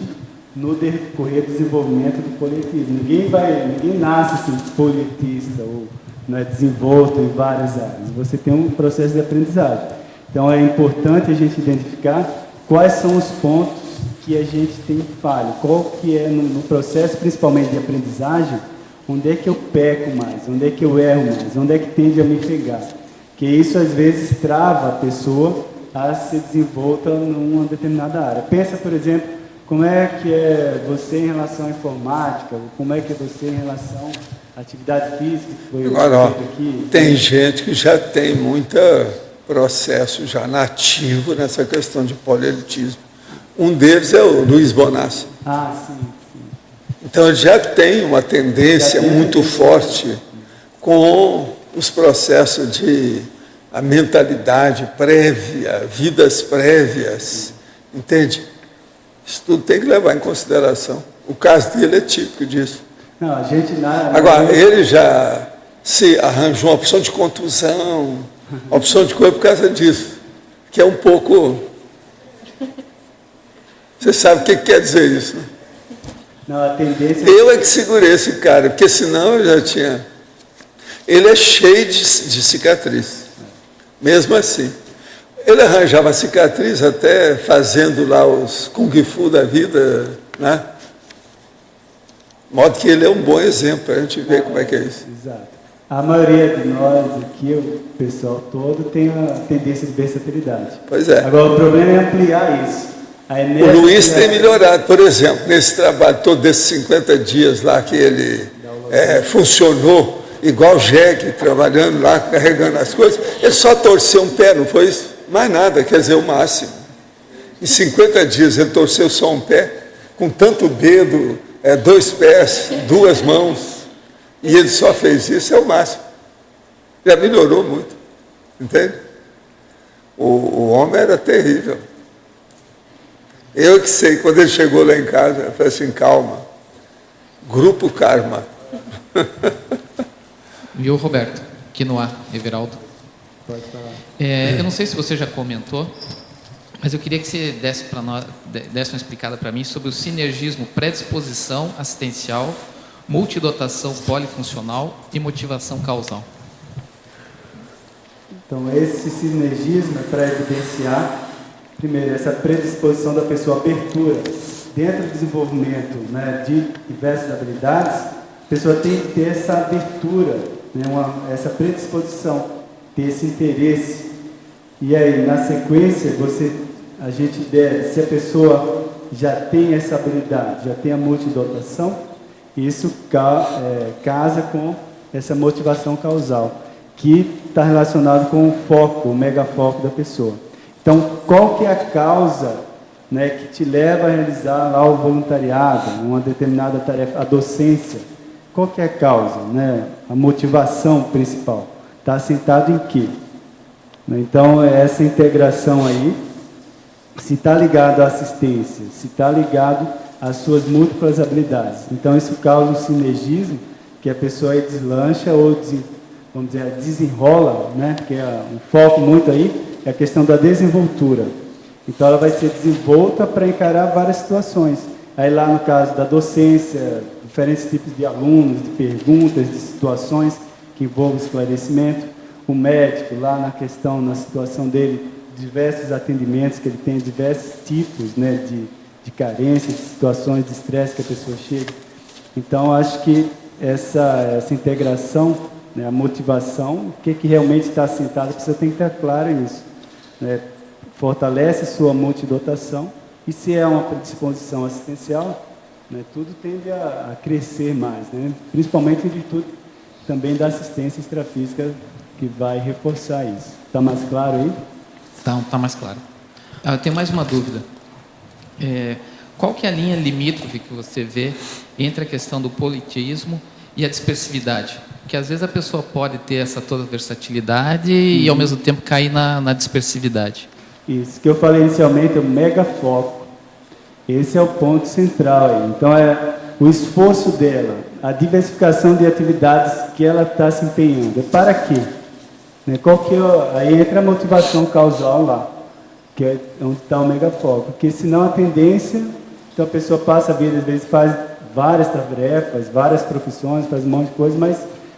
no decorrer do desenvolvimento do politismo. Ninguém nasce assim, politista ou não é desenvolto em várias áreas. Você tem um processo de aprendizagem. Então é importante a gente identificar quais são os pontos que a gente tem falha, qual que é no processo principalmente de aprendizagem, onde é que eu peco mais, onde é que eu erro mais, onde é que tende a me pegar. Porque isso às vezes trava a pessoa a se desenvolta numa determinada área. Pensa, por exemplo, como é que é você em relação à informática, como é que é você em relação à atividade física, que foi agora, aqui. Tem gente que já tem muito processo já nativo nessa questão de polielitismo. Um deles é o Luiz Bonassi. Ah, sim. Então, ele já tem uma tendência muito forte com os processos de a mentalidade prévia, vidas prévias, entende? Isso tudo tem que levar em consideração. O caso dele é típico disso. Não, a gente Agora, ele já se arranjou uma opção de contusão, uma opção de coisa por causa disso, que é um pouco... Você sabe o que quer dizer isso, né? Não, a tendência... Eu é que segurei esse cara, porque senão eu já tinha... Ele é cheio de cicatriz. Mesmo assim. Ele arranjava cicatriz até fazendo lá os Kung Fu da vida, né? De modo que ele é um bom exemplo para a gente ver como é que é isso. Exato. A maioria de nós aqui, o pessoal todo, tem uma tendência de versatilidade. Pois é. Agora, o problema é ampliar isso. O Luiz tem melhorado, por exemplo, nesse trabalho todo desses 50 dias lá que ele funcionou, igual o Jegue, trabalhando lá, carregando as coisas, ele só torceu um pé, não foi isso? Mais nada, quer dizer, o máximo. Em 50 dias ele torceu só um pé, com tanto dedo, 2 pés, 2 mãos, e ele só fez isso, é o máximo. Já melhorou muito, entende? O homem era terrível. Eu que sei, quando ele chegou lá em casa, eu falei assim, calma, Grupo Karma. Viu, Roberto? Quinoa, Everaldo. Pode falar. Eu não sei se você já comentou, mas eu queria que você desse uma explicada para mim sobre o sinergismo predisposição assistencial, multidotação polifuncional e motivação causal. Então, esse sinergismo é para evidenciar, primeiro, essa predisposição da pessoa, abertura. Dentro do desenvolvimento, né, de diversas habilidades, a pessoa tem que ter essa abertura, né, essa predisposição, ter esse interesse. E aí, na sequência, se a pessoa já tem essa habilidade, já tem a multidotação, isso casa com essa motivação causal, que está relacionado com o foco, o megafoco da pessoa. Então, qual que é a causa, né, que te leva a realizar lá o voluntariado, uma determinada tarefa, a docência? Qual que é a causa, né, a motivação principal? Está assentado em quê? Então, essa integração aí, se está ligado à assistência, se está ligado as suas múltiplas habilidades. Então, isso causa um sinergismo que a pessoa aí deslancha ou, vamos dizer, desenrola, né? Porque um foco muito aí é a questão da desenvoltura. Então, ela vai ser desenvolta para encarar várias situações. Aí, lá no caso da docência, diferentes tipos de alunos, de perguntas, de situações que envolvem esclarecimento. O médico, lá na questão, na situação dele, diversos atendimentos que ele tem, diversos tipos, né, de carência, de situações de estresse que a pessoa chega. Então, acho que essa integração, né, a motivação, o que realmente está assentado, a pessoa tem que estar clara nisso. Né? Fortalece sua multidotação e, se é uma predisposição assistencial, né, tudo tende a crescer mais, né? Principalmente em virtude também da assistência extrafísica, que vai reforçar isso. Está mais claro aí? Tá mais claro. Eu tenho mais uma dúvida. Qual que é a linha limítrofe que você vê entre a questão do politismo e a dispersividade? Porque às vezes a pessoa pode ter essa toda versatilidade e ao mesmo tempo cair na dispersividade. Isso que eu falei inicialmente é o mega foco. Esse é o ponto central aí. Então é o esforço dela, a diversificação de atividades que ela está se empenhando. É para quê? Né? Qual que aí entra a motivação causal lá, que é onde está o megafoco. Porque senão a tendência, então a pessoa passa a vida, às vezes faz várias tarefas, várias profissões, faz um monte de coisa, mas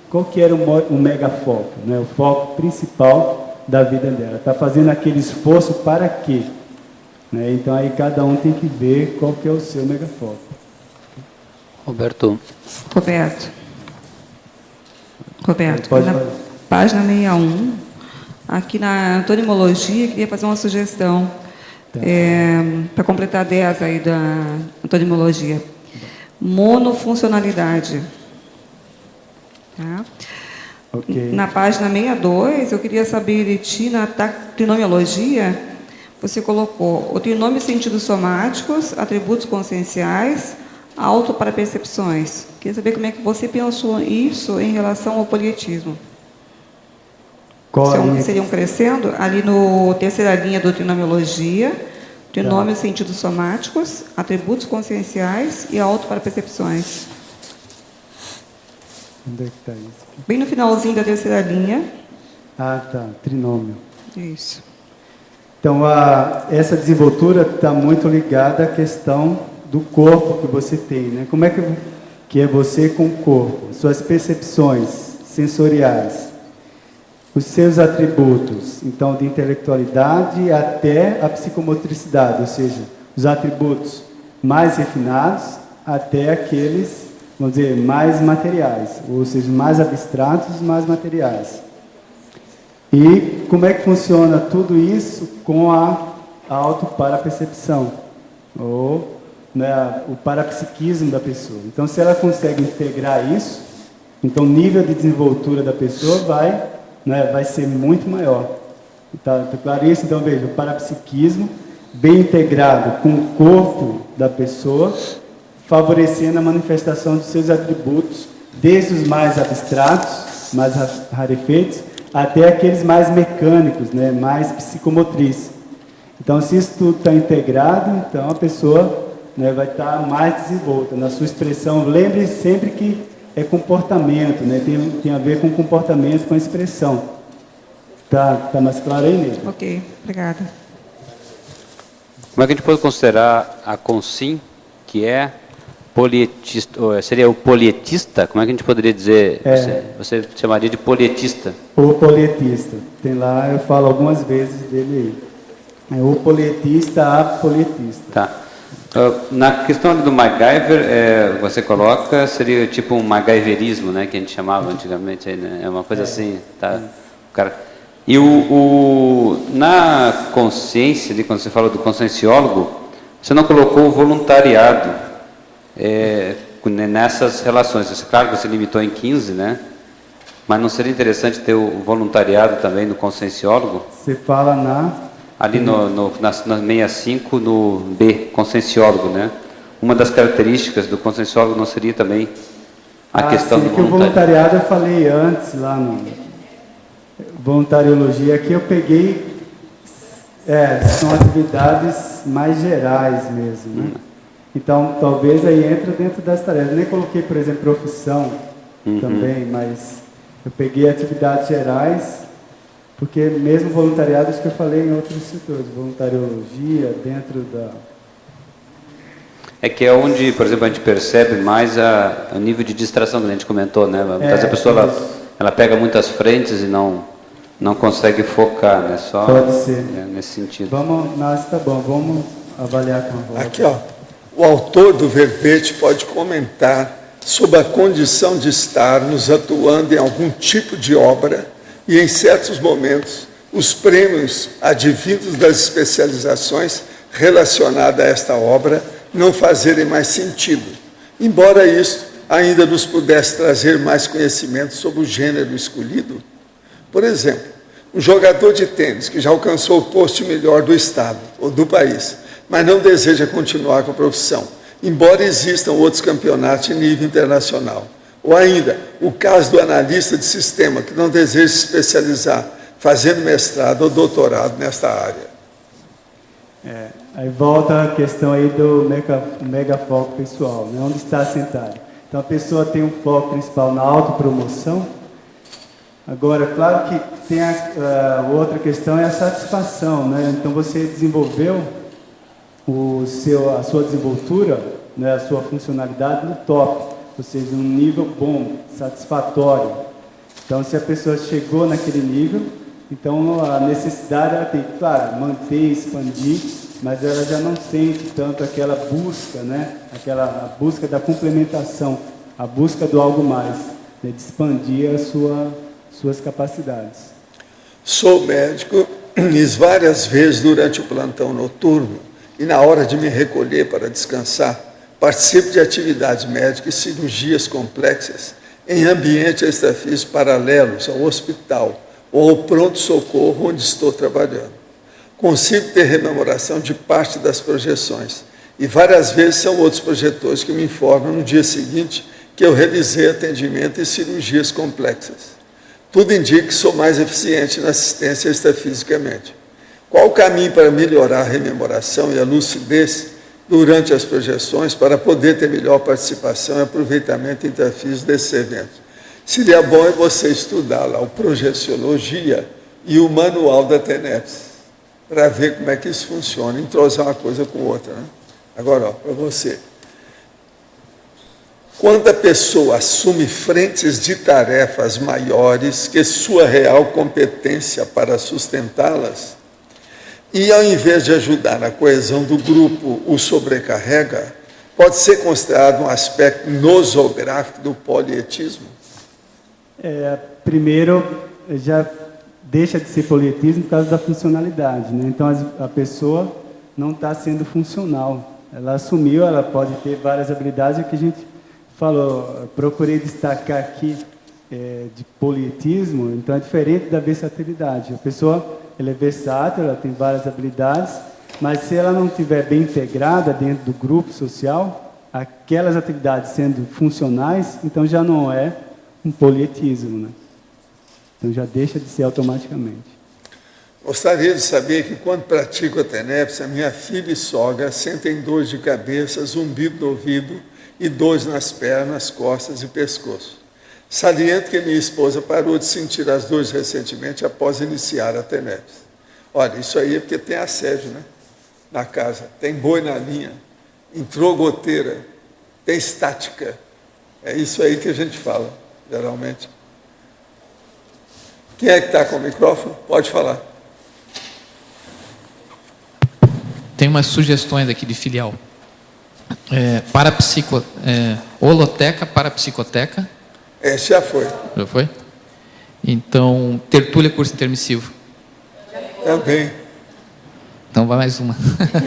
qual que era o megafoco? Né? O foco principal da vida dela. Está fazendo aquele esforço para quê? Né? Então aí cada um tem que ver qual que é o seu megafoco. Roberto, na página 61, aqui na antonimologia, queria fazer uma sugestão para completar 10 aí da antonimologia. Monofuncionalidade. Tá? Okay. Na página 62, eu queria saber de ti, na trinomiologia, você colocou o trinômio sentidos somáticos, atributos conscienciais, auto para percepções. Queria saber como é que você pensou isso em relação ao polietismo. Seriam crescendo ali no terceira linha do trinomiologia, trinômio sentidos somáticos, atributos conscienciais e auto para percepções. Onde é que está isso? Bem no finalzinho da terceira linha. Ah, tá. Trinômio. Isso. Então, essa desenvoltura está muito ligada à questão do corpo que você tem, né? Como é que é você com o corpo? Suas percepções sensoriais, os seus atributos, então, de intelectualidade até a psicomotricidade, ou seja, os atributos mais refinados até aqueles, vamos dizer, mais materiais, ou seja, mais abstratos e mais materiais. E como é que funciona tudo isso com a autoparapercepção, ou né, o parapsiquismo da pessoa. Então, se ela consegue integrar isso, então o nível de desenvoltura da pessoa vai ser muito maior. Tá claro isso? Então, veja, o parapsiquismo bem integrado com o corpo da pessoa, favorecendo a manifestação dos seus atributos, desde os mais abstratos, mais rarefeitos, até aqueles mais mecânicos, né, mais psicomotrizes. Então, se isso tudo está integrado, então a pessoa, né, vai estar mais desenvolta na sua expressão. Lembre sempre que é comportamento, né, tem a ver com comportamento, com a expressão. Tá mais claro aí mesmo? Ok, obrigada. Como é que a gente pode considerar a Consim, que é polietista, seria o polietista? Como é que a gente poderia dizer? Você chamaria de polietista? O polietista. Tem lá, eu falo algumas vezes dele aí. É o polietista, a polietista. Tá. Na questão do MacGyver, você coloca, seria tipo um MacGyverismo, né, que a gente chamava antigamente, né? É uma coisa assim, tá? O cara... E na consciência, quando você fala do conscienciólogo, você não colocou o voluntariado nessas relações. Claro que você limitou em 15, né? Mas não seria interessante ter o voluntariado também no conscienciólogo? Você fala ali na 65, no B, conscienciólogo, né? Uma das características do conscienciólogo não seria também a questão do voluntariado? O voluntariado eu falei antes, lá no voluntariologia, aqui eu peguei, são atividades mais gerais mesmo, né? Então, talvez aí entra dentro das tarefas. Eu nem coloquei, por exemplo, profissão também, mas eu peguei atividades gerais, porque mesmo voluntariado, isso que eu falei em outros setores, voluntariologia, dentro da... É que é onde, por exemplo, a gente percebe mais o nível de distração que a gente comentou, né? Mas a pessoa, ela pega muitas frentes e não consegue focar, né? Só pode ser. Nesse sentido. Tá bom, vamos avaliar com a volta. Aqui, ó, o autor do verbete pode comentar sobre a condição de estarmos atuando em algum tipo de obra e, em certos momentos, os prêmios advindos das especializações relacionadas a esta obra não fazerem mais sentido, embora isto ainda nos pudesse trazer mais conhecimento sobre o gênero escolhido. Por exemplo, um jogador de tênis que já alcançou o posto melhor do estado ou do país, mas não deseja continuar com a profissão, embora existam outros campeonatos em nível internacional. Ou ainda, o caso do analista de sistema que não deseja se especializar, fazendo mestrado ou doutorado nesta área. Aí volta a questão aí do megafoco pessoal, né? Onde está sentado. Então a pessoa tem um foco principal na autopromoção. Agora, claro que tem outra questão é a satisfação, né? Então você desenvolveu a sua desenvoltura, né, a sua funcionalidade no top, ou seja, um nível bom, satisfatório. Então, se a pessoa chegou naquele nível, então a necessidade ela tem, claro, manter, expandir, mas ela já não sente tanto aquela busca, né, a busca da complementação, a busca do algo mais, né, de expandir suas capacidades. Sou médico e várias vezes durante o plantão noturno e na hora de me recolher para descansar, participo de atividades médicas e cirurgias complexas em ambientes extrafísicos paralelos ao hospital ou ao pronto-socorro onde estou trabalhando. Consigo ter rememoração de parte das projeções e várias vezes são outros projetores que me informam no dia seguinte que eu realizei atendimento em cirurgias complexas. Tudo indica que sou mais eficiente na assistência extrafisicamente. Qual o caminho para melhorar a rememoração e a lucidez durante as projeções para poder ter melhor participação e aproveitamento intrafísico desses eventos? Seria bom você estudar lá o Projeciologia e o Manual da TENEPS, para ver como é que isso funciona, entrosar uma coisa com outra, né? Agora, para você. Quando a pessoa assume frentes de tarefas maiores que sua real competência para sustentá-las, e ao invés de ajudar na coesão do grupo, o sobrecarrega, pode ser considerado um aspecto nosográfico do polietismo? Primeiro, já deixa de ser polietismo por causa da funcionalidade, né? Então a pessoa não está sendo funcional. Ela assumiu, ela pode ter várias habilidades, que a gente falou, procurei destacar aqui de polietismo, então é diferente da versatilidade. A pessoa ela é versátil, ela tem várias habilidades, mas se ela não estiver bem integrada dentro do grupo social, aquelas atividades sendo funcionais, então já não é um polietismo, né? Então já deixa de ser automaticamente. Gostaria de saber que quando pratico a TENEPS, a minha filha e sogra sentem dores de cabeça, zumbido no ouvido e dores nas pernas, costas e pescoço. Saliento que minha esposa parou de sentir as dores recentemente após iniciar a TENEPS. Olha, isso aí é porque tem assédio, né? Na casa. Tem boi na linha, entrou goteira, tem estática. É isso aí que a gente fala, geralmente. Quem é que está com o microfone? Pode falar. Tem umas sugestões aqui de filial. Holoteca, parapsicoteca. Esse já foi. Já foi? Então, tertúlia, curso intermissivo. Também. Então vai mais uma.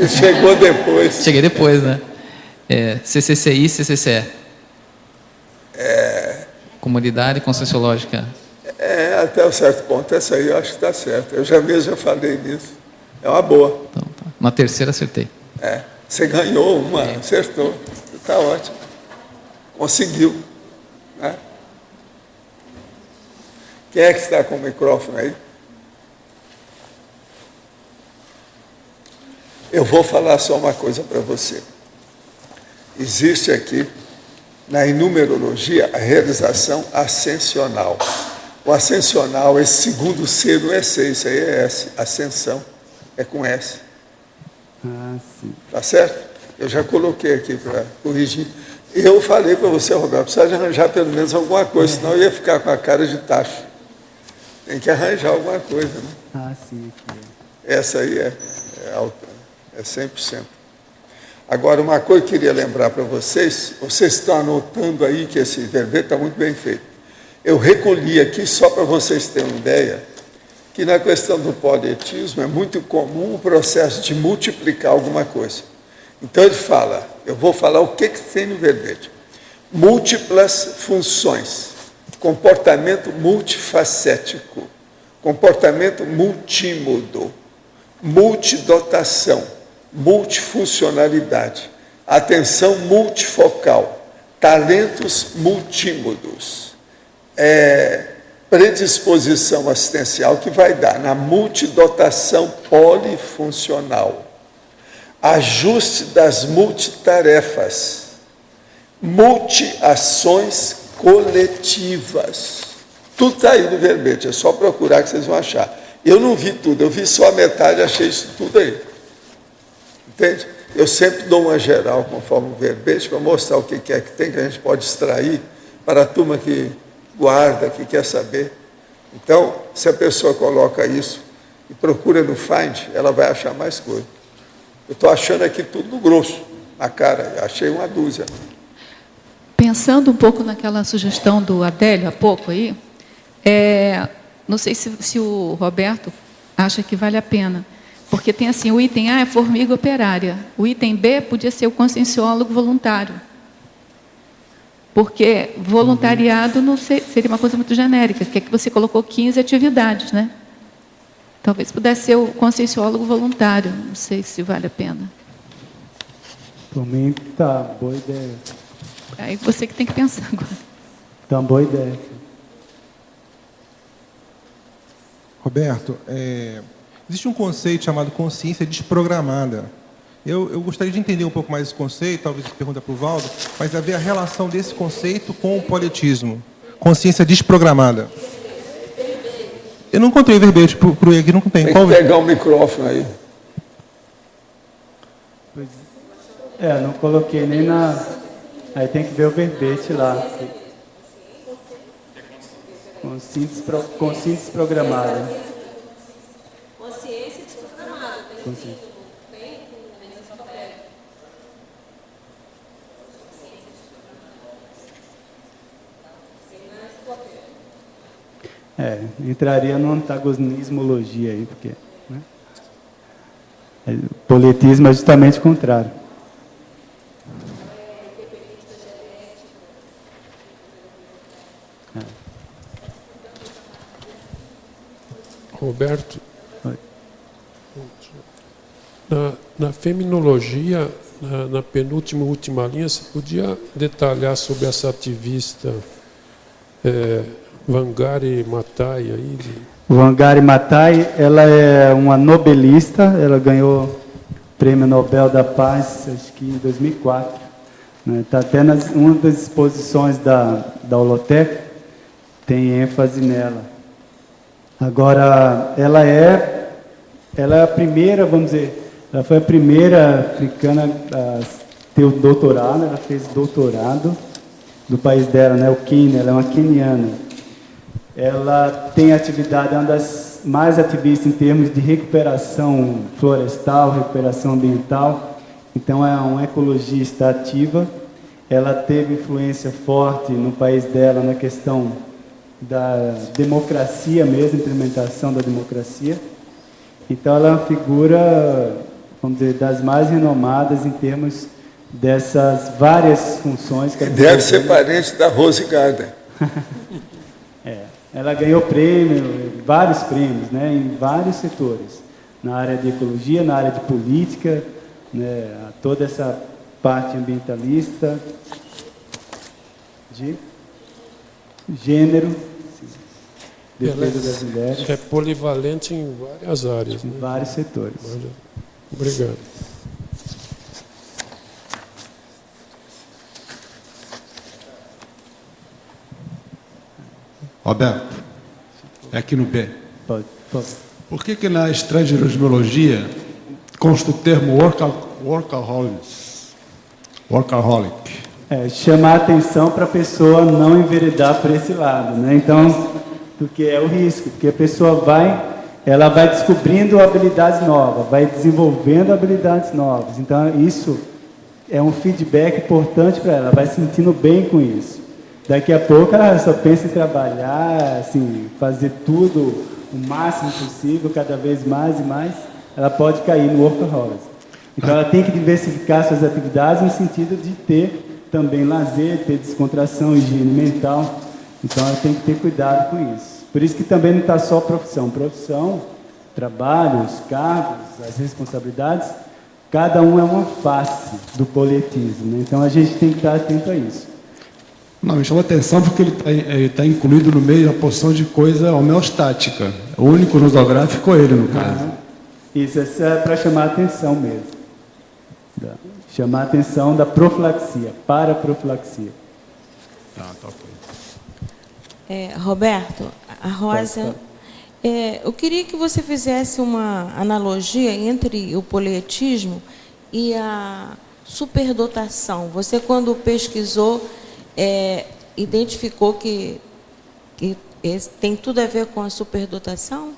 Chegou depois. Cheguei depois, né? CCCI, CCCE. Comunidade Conscienciológica. Até um certo ponto, essa aí eu acho que está certo. Eu já falei nisso. É uma boa. Então, tá. Na terceira acertei. Você ganhou uma, acertou. Está ótimo. Conseguiu. Né? Quem é que está com o microfone aí? Eu vou falar só uma coisa para você. existe aqui, na numerologia, a realização ascensional. O ascensional, esse segundo C não é C, isso aí é S. Ascensão é com S. Ah, sim. Tá certo? Eu já coloquei aqui para corrigir. Eu falei para você, Roberto, precisa de arranjar pelo menos alguma coisa, senão eu ia ficar com a cara de tacho. Tem que arranjar alguma coisa, né? Ah, sim. Essa aí é alta, é 100%. Agora, uma coisa que eu queria lembrar para vocês estão anotando aí que esse verbete está muito bem feito. Eu recolhi aqui, só para vocês terem uma ideia, que na questão do polietismo é muito comum o processo de multiplicar alguma coisa. Então ele fala, eu vou falar o que tem no verbete. Múltiplas funções, comportamento multifacético, comportamento multímodo, multidotação, multifuncionalidade, atenção multifocal, talentos multímodos, predisposição assistencial que vai dar na multidotação polifuncional, ajuste das multitarefas, multiações coletivas. Tudo está aí no verbete, é só procurar que vocês vão achar. Eu não vi tudo, eu vi só a metade, achei isso tudo aí. Entende? Eu sempre dou uma geral conforme o verbete para mostrar o que é que tem, que a gente pode extrair para a turma que guarda, que quer saber. Então, se a pessoa coloca isso e procura no Find, ela vai achar mais coisa. Eu estou achando aqui tudo no grosso, na cara, achei uma dúzia. Pensando um pouco naquela sugestão do Adélio há pouco aí, não sei se o Roberto acha que vale a pena, porque tem assim, o item A é formiga operária, o item B podia ser o conscienciólogo voluntário, porque voluntariado não seria uma coisa muito genérica, que é que você colocou 15 atividades, né? Talvez pudesse ser o conscienciólogo voluntário, não sei se vale a pena. Por mim, tá, boa ideia. Aí você que tem que pensar agora. Tá, boa ideia. Roberto, existe um conceito chamado consciência desprogramada. Eu gostaria de entender um pouco mais esse conceito, talvez pergunta para o Valdo, mas ver a relação desse conceito com o polietismo. Consciência desprogramada. Eu não encontrei verbete para o aqui, não tem. Tem que pegar o microfone aí. Não coloquei nem na... Aí tem que ver o verbete lá. Consciência desprogramada. Consciência desprogramada. Consciência. Entraria no antagonismologia aí, porque né? O polietismo é justamente o contrário. Roberto, na feminologia, na penúltima e última linha, você podia detalhar sobre essa ativista Wangari Maathai aí? Wangari Maathai, ela é uma nobelista, ela ganhou o Prêmio Nobel da Paz, acho que em 2004. Está até uma das exposições da Holoteca, tem ênfase nela. Agora, ela é a primeira, vamos dizer, ela foi a primeira africana a ter o doutorado, ela fez doutorado do país dela, né, o Quênia, ela é uma queniana. Ela tem atividade, é uma das mais ativistas em termos de recuperação florestal, recuperação ambiental, então é uma ecologista ativa. Ela teve influência forte no país dela na questão da democracia mesmo, implementação da democracia. Então ela é uma figura, vamos dizer, das mais renomadas em termos dessas várias funções que deve ser parente da Rose Gardner. Ela ganhou vários prêmios, né, em vários setores, na área de ecologia, na área de política, né, toda essa parte ambientalista, de gênero, defesa das mulheres. É polivalente em várias áreas. Né? Em vários setores. Obrigado. Roberto, é aqui no B. Pode. Por que na extrageologia consta o termo workaholic? Chamar a atenção para a pessoa não enveredar por esse lado, né? Então, porque é o risco, porque a pessoa ela vai descobrindo habilidades novas, vai desenvolvendo habilidades novas. Então, isso é um feedback importante para ela vai se sentindo bem com isso. Daqui a pouco ela só pensa em trabalhar, assim, fazer tudo o máximo possível, cada vez mais e mais, ela pode cair no workaholic. Então ela tem que diversificar suas atividades no sentido de ter também lazer, ter descontração, higiene mental. Então ela tem que ter cuidado com isso. Por isso que também não está só profissão, trabalho, os cargos, as responsabilidades, cada um é uma face do polietismo, né? Então a gente tem que estar atento a isso. Não, me chama atenção porque ele está incluído no meio da porção de coisa homeostática. O único nosográfico é ele, no caso. Isso é para chamar a atenção mesmo. Chamar a atenção da profilaxia, para a profilaxia. Tá ok. Roberto, a Rosa, eu queria que você fizesse uma analogia entre o polietismo e a superdotação. Você, quando pesquisou, identificou que tem tudo a ver com a superdotação?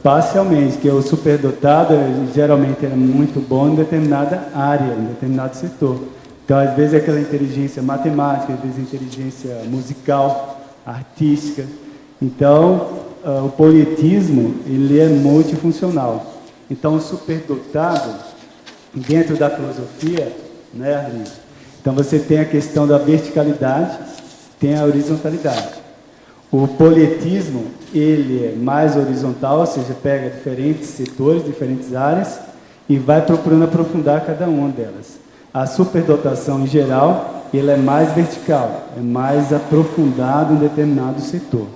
Parcialmente, que o superdotado geralmente é muito bom em determinada área, em determinado setor. Então, às vezes, é aquela inteligência matemática, às vezes, inteligência musical, artística. Então, o polietismo, ele é multifuncional. Então, o superdotado, dentro da filosofia, né, Arlindo? Então, você tem a questão da verticalidade, tem a horizontalidade. O polietismo, ele é mais horizontal, ou seja, pega diferentes setores, diferentes áreas e vai procurando aprofundar cada uma delas. A superdotação, em geral, ele é mais vertical, é mais aprofundado em determinado setor.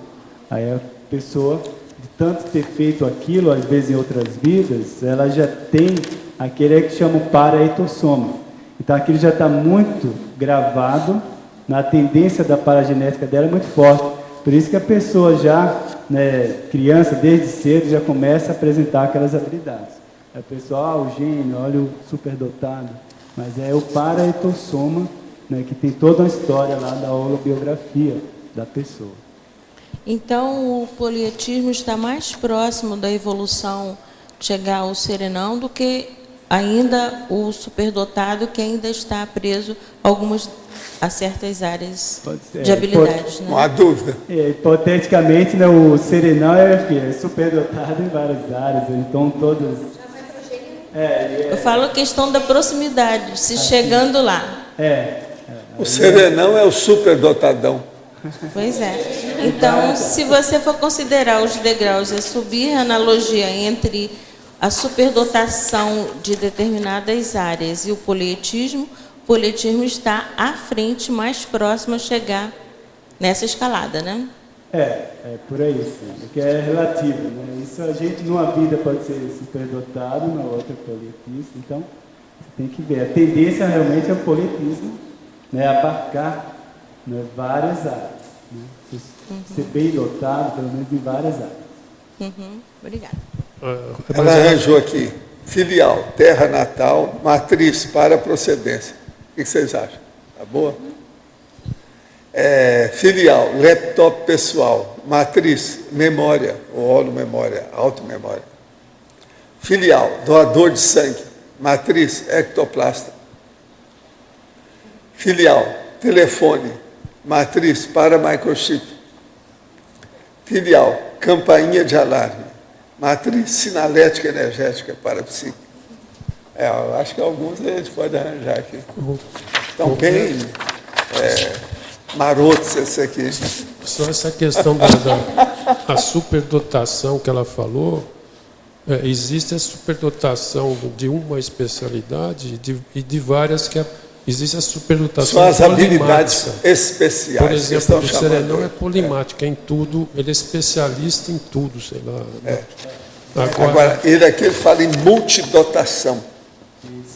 Aí a pessoa, de tanto ter feito aquilo, às vezes em outras vidas, ela já tem aquele que chama o paraetossoma. Então aquilo já está muito gravado, na tendência da paragenética dela é muito forte. Por isso que a pessoa já, criança, desde cedo, já começa a apresentar aquelas habilidades. A pessoa, o gênio, olha o superdotado. Mas é o paraetossoma, que tem toda uma história lá da holobiografia da pessoa. Então, o polietismo está mais próximo da evolução chegar ao serenão do que ainda o superdotado, que ainda está preso a certas áreas de habilidades. Não há dúvida. Hipoteticamente, o serenão é superdotado em várias áreas, então todas... Eu falo a questão da proximidade, se chegando lá. O serenão é o superdotadão. Pois é. Então, se você for considerar os degraus a subir, a analogia entre a superdotação de determinadas áreas e o polietismo está à frente, mais próximo a chegar nessa escalada, né? Por aí, sim. Porque é relativo, né? Isso a gente, numa vida, pode ser superdotado, na outra polietista. Então, você tem que ver. A tendência realmente é o polietismo, abarcar várias áreas. Né? Ser bem dotado, pelo menos em várias áreas. Obrigada. Ela arranjou aqui, filial, terra natal, matriz para procedência. O que vocês acham? Tá boa? Filial, laptop pessoal, matriz, memória, ou holomemória, automemória. Filial, doador de sangue, matriz, ectoplasta. Filial, telefone, matriz para microchip. Filial, campainha de alarme, matriz sinalética energética para psique. Eu acho que alguns a gente pode arranjar aqui. Estão bem marotos esse aqui. Só essa questão da superdotação que ela falou, existe a superdotação de uma especialidade e de várias que existe a superdotação. São as habilidades especiais. Por exemplo, o serenão é polimático, em tudo, ele é especialista em tudo, sei lá. Agora, ele aqui fala em multidotação.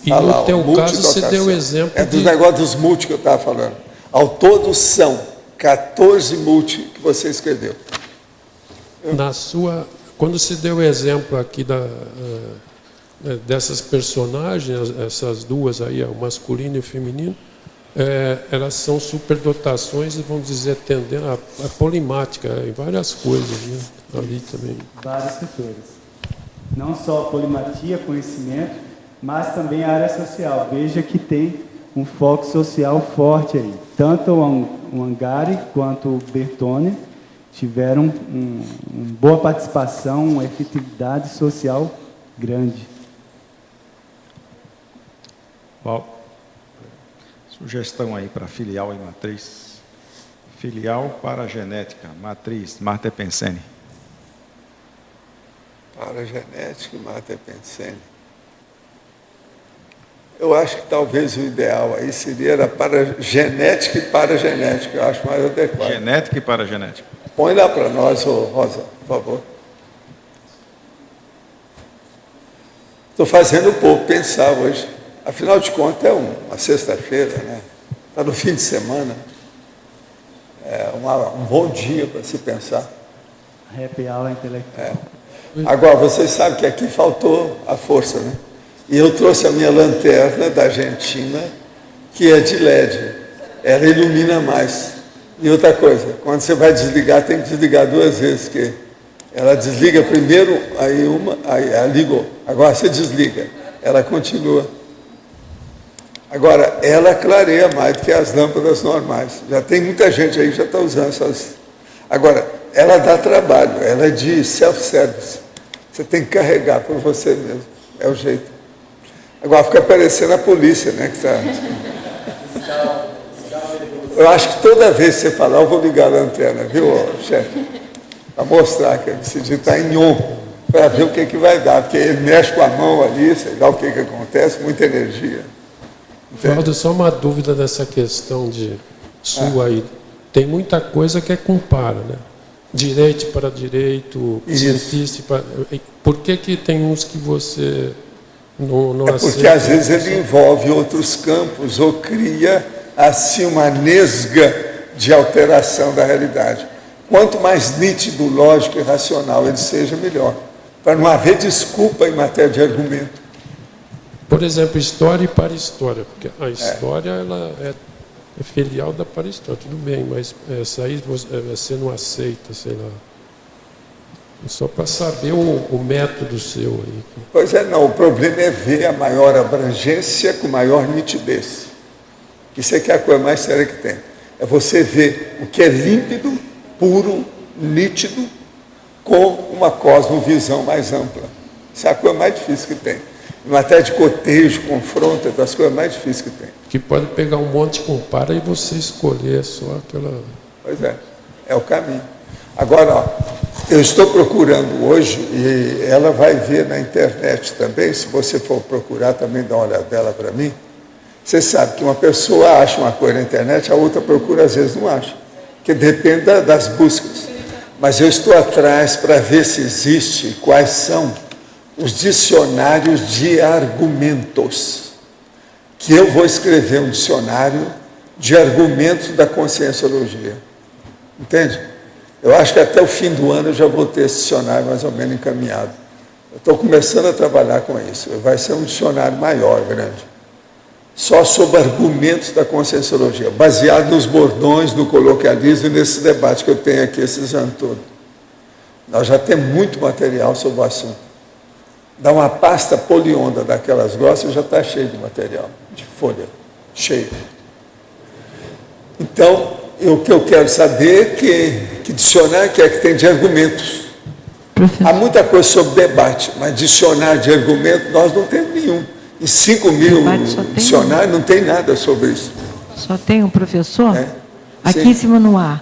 E no teu caso, você deu exemplo dos negócios dos multi que eu estava falando. Ao todo são 14 multi que você escreveu. Quando se deu o exemplo aqui dessas personagens, essas duas aí, o masculino e o feminino, elas são superdotações e, vamos dizer, tendendo a polimática em várias coisas, né? Ali também. Vários setores. Não só polimatia, conhecimento, mas também a área social. Veja que tem um foco social forte aí. Tanto o Angari quanto o Bertone tiveram uma boa participação, uma efetividade social grande. Bom, sugestão aí para filial e matriz. Filial para genética, matriz, Marta Pensene. Para genética e Marta Pensene. Eu acho que talvez o ideal aí seria para genética e para genética. Eu acho mais adequado. Genética e para genética. Põe lá para nós, Rosa, por favor. Estou fazendo o povo pensar hoje. Afinal de contas, é uma sexta-feira, né? Está no fim de semana. É um bom dia para se pensar. Happy hour intelectual. Agora, vocês sabem que aqui faltou a força, né? E eu trouxe a minha lanterna da Argentina, que é de LED. Ela ilumina mais. E outra coisa, quando você vai desligar, tem que desligar 2 vezes, porque ela desliga primeiro, aí ligou. Agora você desliga, ela continua. Agora, ela clareia mais do que as lâmpadas normais. Já tem muita gente aí que já está usando essas. Agora, ela dá trabalho, ela é de self-service. Você tem que carregar por você mesmo. É o jeito. Agora fica parecendo a polícia, né? Que tá... Eu acho que toda vez que você falar, eu vou ligar a lanterna, viu, chefe? Para mostrar que ele decidiu estar em on, para ver o que vai dar. Porque ele mexe com a mão ali, sei lá o que acontece, muita energia. Valdo, só uma dúvida dessa questão de sua aí. Tem muita coisa que compara, né? Direito para direito, cientista para... Por que tem uns que você não aceita? Porque às vezes ele envolve outros campos ou cria assim uma nesga de alteração da realidade. Quanto mais nítido, lógico e racional ele seja, melhor. Para não haver desculpa em matéria de argumento. Por exemplo, história e para-história, porque a história ela é filial da para-história, tudo bem, mas essa aí você não aceita, sei lá. Só para saber o método seu aí. Pois é, não, o problema é ver a maior abrangência com maior nitidez. Isso é que é a coisa mais séria que tem. É você ver o que é límpido, puro, nítido, com uma cosmovisão mais ampla. Isso é a coisa mais difícil que tem. Em matéria de cotejo, confronto, é das coisas mais difíceis que tem. Que pode pegar um monte, compara e você escolher só aquela... Pois é o caminho. Agora, ó, eu estou procurando hoje, e ela vai ver na internet também, se você for procurar também, dá uma olhada dela para mim. Você sabe que uma pessoa acha uma coisa na internet, a outra procura, às vezes não acha. Porque depende das buscas. Mas eu estou atrás para ver se existe, quais são os dicionários de argumentos. Que eu vou escrever um dicionário de argumentos da conscienciologia. Entende? Eu acho que até o fim do ano eu já vou ter esse dicionário mais ou menos encaminhado. Eu estou começando a trabalhar com isso. Vai ser um dicionário maior, grande. Só sobre argumentos da conscienciologia, baseado nos bordões, no coloquialismo e nesse debate que eu tenho aqui esses anos todos. Nós já temos muito material sobre o assunto. Dá uma pasta polionda daquelas grossas, já está cheio de material, de folha, cheio. Então, o que eu quero saber é que dicionário que tem de argumentos. Há muita coisa sobre debate, mas dicionário de argumentos nós não temos nenhum. Em 5.000 dicionários não tem nada sobre isso. Só tem um professor? Aqui em cima no ar.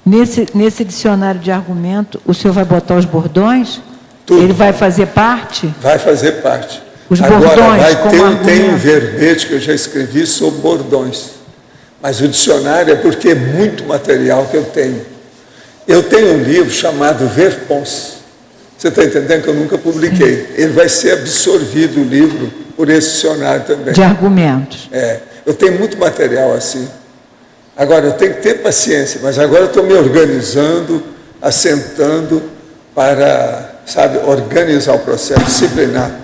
Nesse dicionário de argumento, o senhor vai botar os bordões? Tudo. Ele vai fazer parte? Vai fazer parte. Os Agora, bordões, tem um verbete que eu já escrevi sobre bordões. Mas o dicionário é porque é muito material que eu tenho. Eu tenho um livro chamado Verpons. Você está entendendo que eu nunca publiquei. Ele vai ser absorvido, o livro, por esse dicionário também. De argumentos. Eu tenho muito material assim. Agora, eu tenho que ter paciência, mas agora eu estou me organizando, assentando para, sabe, organizar o processo disciplinar,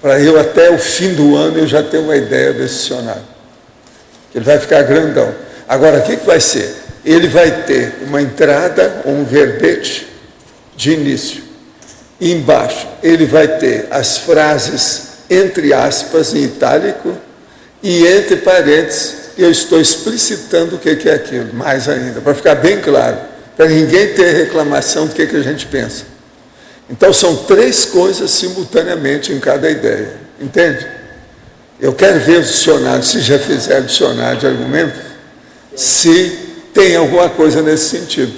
para eu até o fim do ano eu já ter uma ideia desse dicionário. Ele vai ficar grandão. Agora, o que vai ser? Ele vai ter uma entrada ou um verbete de início. E embaixo, ele vai ter as frases entre aspas em itálico e entre parênteses, eu estou explicitando o que é aquilo, mais ainda, para ficar bem claro, para ninguém ter reclamação do que a gente pensa. Então, são 3 coisas simultaneamente em cada ideia, entende? Eu quero ver o dicionário, se já fizer o dicionário de argumentos, se tem alguma coisa nesse sentido.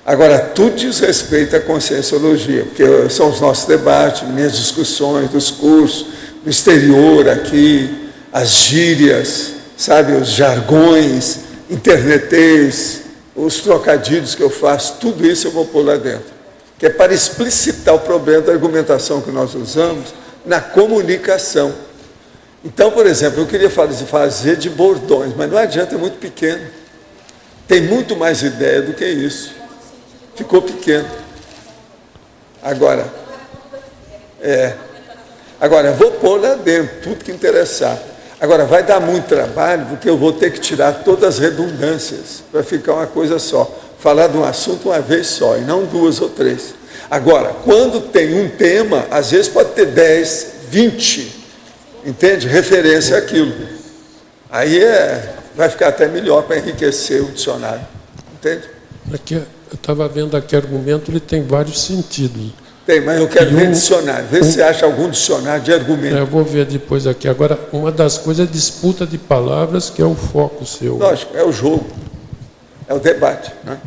Agora, tudo diz respeito à conscienciologia, porque são os nossos debates, minhas discussões dos cursos, no exterior aqui, as gírias, sabe, os jargões, internetês, os trocadilhos que eu faço, tudo isso eu vou pôr lá dentro, que é para explicitar o problema da argumentação que nós usamos na comunicação. Então, por exemplo, eu queria fazer de bordões, mas não adianta, é muito pequeno. Tem muito mais ideia do que isso. Ficou pequeno. Agora, eu vou pôr lá dentro, tudo que interessar. Agora, vai dar muito trabalho, porque eu vou ter que tirar todas as redundâncias, para ficar uma coisa só. Falar de um assunto uma vez só, e não 2 ou 3. Agora, quando tem um tema, às vezes pode ter 10, 20, entende? Referência àquilo. Aí vai ficar até melhor para enriquecer o dicionário, entende? Aqui, eu estava vendo aqui argumento, ele tem vários sentidos. Tem, mas eu quero ver dicionário. Vê se você acha algum dicionário de argumento. Eu vou ver depois aqui. Agora, uma das coisas é disputa de palavras, que é o foco seu. Lógico, é o jogo, é o debate, né?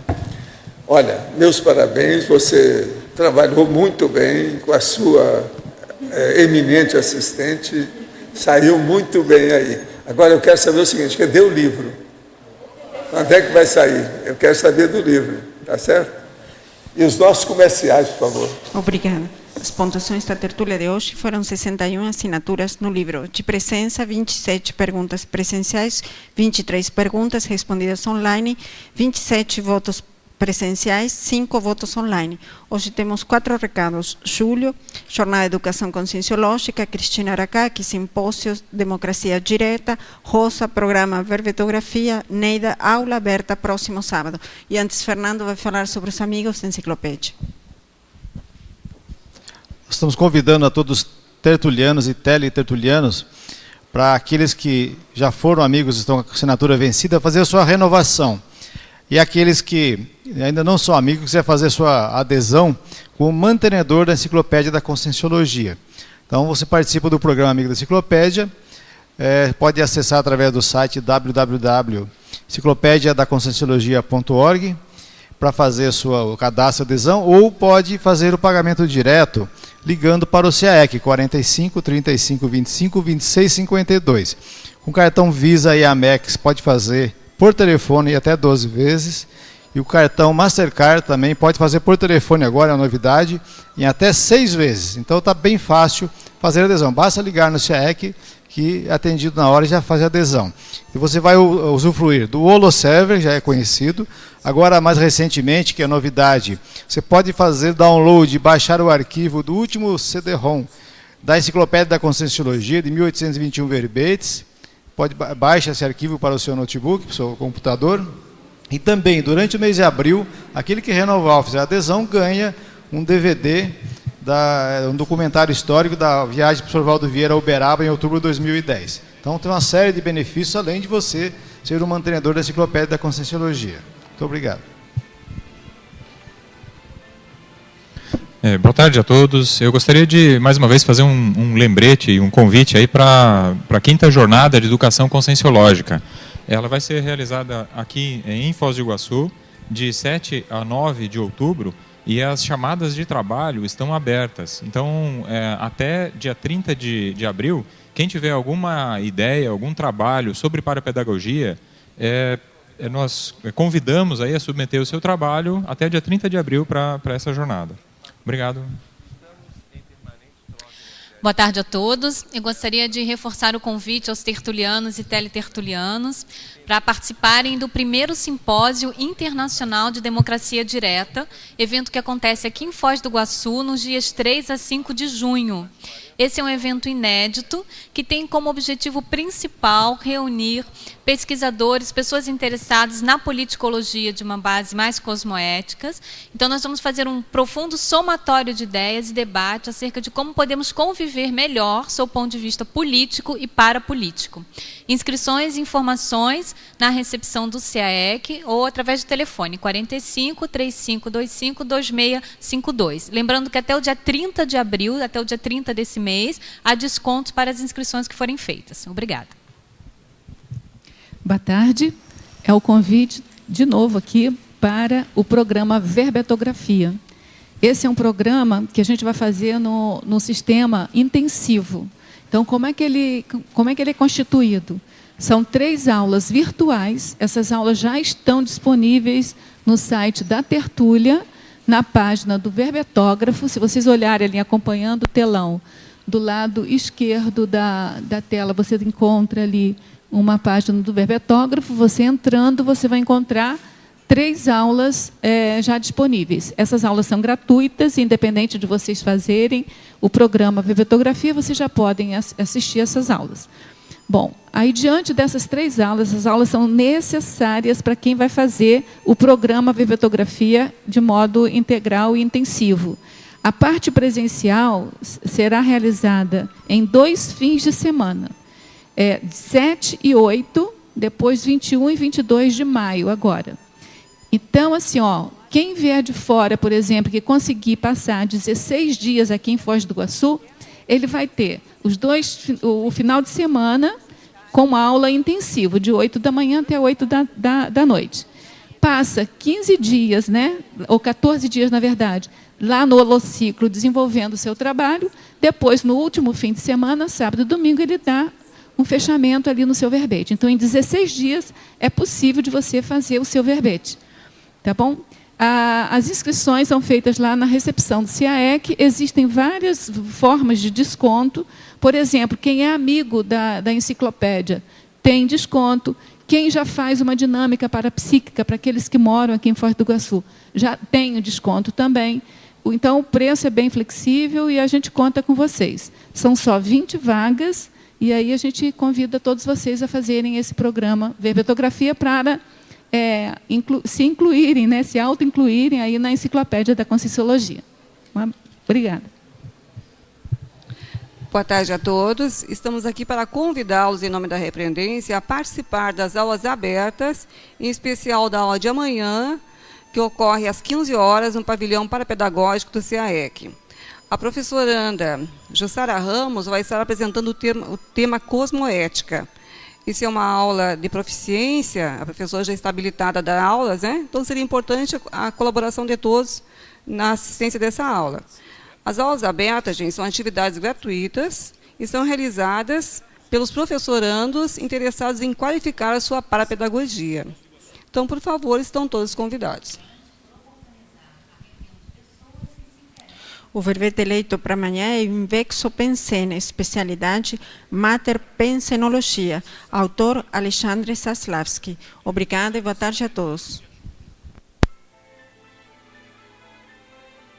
Olha, meus parabéns, você trabalhou muito bem com a sua eminente assistente, saiu muito bem aí. Agora eu quero saber o seguinte, cadê o livro? Quando é que vai sair? Eu quero saber do livro, tá certo? E os nossos comerciais, por favor. Obrigada. As pontuações da tertúlia de hoje foram 61 assinaturas no livro de presença, 27 perguntas presenciais, 23 perguntas respondidas online, 27 votos presenciais, 5 votos online. Hoje temos 4 recados. Júlio, Jornada de Educação Conscienciológica, Cristina Aracaki, Simpósios, Democracia Direta, Rosa, Programa Verbetografia, Neida, Aula Aberta, próximo sábado. E antes, Fernando vai falar sobre os amigos da enciclopédia. Estamos convidando a todos os tertulianos e teletertulianos, para aqueles que já foram amigos e estão com a assinatura vencida, fazer a sua renovação. E aqueles que ainda não são amigos, quiser fazer sua adesão como mantenedor da Enciclopédia da Conscienciologia. Então, você participa do programa Amigo da Enciclopédia, pode acessar através do site www.enciclopediadaconscienciologia.org para fazer o cadastro de adesão, ou pode fazer o pagamento direto ligando para o CAEC 45 35 25 26 52. Com cartão Visa e Amex pode fazer por telefone até 12 vezes, e o cartão Mastercard também pode fazer por telefone agora, é uma novidade, em até 6 vezes. Então está bem fácil fazer a adesão. Basta ligar no CAEC, que é atendido na hora e já faz a adesão. E você vai usufruir do Holoserver, já é conhecido. Agora, mais recentemente, que é novidade, você pode fazer download, baixar o arquivo do último CD-ROM da Enciclopédia da Conscienciologia, de 1821 verbetes. Baixa esse arquivo para o seu notebook, para o seu computador. E também, durante o mês de abril, aquele que renovar ou fizer a adesão ganha um DVD, um documentário histórico da viagem do professor Valdo Vieira a Uberaba em outubro de 2010. Então tem uma série de benefícios, além de você ser um mantenedor da Enciclopédia da Conscienciologia. Muito obrigado. Boa tarde a todos. Eu gostaria de, mais uma vez, fazer um lembrete e um convite aí para a 5ª Jornada de Educação Conscienciológica. Ela vai ser realizada aqui em Foz do Iguaçu, de 7 a 9 de outubro, e as chamadas de trabalho estão abertas. Então, até dia 30 de abril, quem tiver alguma ideia, algum trabalho sobre parapedagogia, nós convidamos aí a submeter o seu trabalho até dia 30 de abril para essa jornada. Obrigado. Boa tarde a todos. Eu gostaria de reforçar o convite aos tertulianos e teletertulianos para participarem do primeiro Simpósio Internacional de Democracia Direta, evento que acontece aqui em Foz do Iguaçu nos dias 3 a 5 de junho. Esse é um evento inédito que tem como objetivo principal reunir pesquisadores, pessoas interessadas na politicologia de uma base mais cosmoética. Então, nós vamos fazer um profundo somatório de ideias e debate acerca de como podemos conviver melhor sob o ponto de vista político e parapolítico. Inscrições e informações na recepção do CAEC ou através do telefone 45 3525 2652. Lembrando que até o dia 30 de abril, até o dia 30 desse mês, há descontos para as inscrições que forem feitas. Obrigada. Boa tarde. É o convite, de novo aqui, para o programa Verbetografia. Esse é um programa que a gente vai fazer no sistema intensivo. Então, como é que ele é constituído? São 3 aulas virtuais. Essas aulas já estão disponíveis no site da Tertúlia, na página do Verbetógrafo. Se vocês olharem ali, acompanhando o telão, do lado esquerdo da tela, você encontra ali uma página do Verbetógrafo. Você entrando, você vai encontrar 3 aulas já disponíveis. Essas aulas são gratuitas, independente de vocês fazerem o programa Verbetografia, vocês já podem assistir essas aulas. Bom, aí diante dessas 3 aulas, as aulas são necessárias para quem vai fazer o programa Verbetografia de modo integral e intensivo. A parte presencial será realizada em 2 fins de semana, 7 e 8, depois 21 e 22 de maio agora. Então, assim, quem vier de fora, por exemplo, que conseguir passar 16 dias aqui em Foz do Iguaçu, ele vai ter o final de semana com aula intensiva, de 8 da manhã até 8 da noite. Passa 15 dias, ou 14 dias, na verdade, lá no holociclo, desenvolvendo o seu trabalho. Depois, no último fim de semana, sábado e domingo, ele dá um fechamento ali no seu verbete. Então, em 16 dias, é possível de você fazer o seu verbete. Tá bom? As inscrições são feitas lá na recepção do CAEC. Existem várias formas de desconto. Por exemplo, quem é amigo da enciclopédia tem desconto. Quem já faz uma dinâmica parapsíquica para aqueles que moram aqui em Foz do Iguaçu já tem o desconto também. Então, o preço é bem flexível e a gente conta com vocês. São só 20 vagas e aí a gente convida todos vocês a fazerem esse programa Verbetografia para se incluírem, se auto-incluírem aí na enciclopédia da Conscienciologia. Obrigada. Boa tarde a todos. Estamos aqui para convidá-los, em nome da Repreendência, a participar das aulas abertas, em especial da aula de amanhã, que ocorre às 15 horas no pavilhão parapedagógico do CAEC. A professoranda Jussara Ramos vai estar apresentando o tema Cosmoética. Isso é uma aula de proficiência, a professora já está habilitada a dar aulas, então seria importante a colaboração de todos na assistência dessa aula. As aulas abertas, gente, são atividades gratuitas e são realizadas pelos professorandos interessados em qualificar a sua parapedagogia. Então, por favor, estão todos convidados. O verbete eleito para amanhã é Invexo Pensene, especialidade Mater Pensenologia, autor Alexandre Saslavski. Obrigada e boa tarde a todos.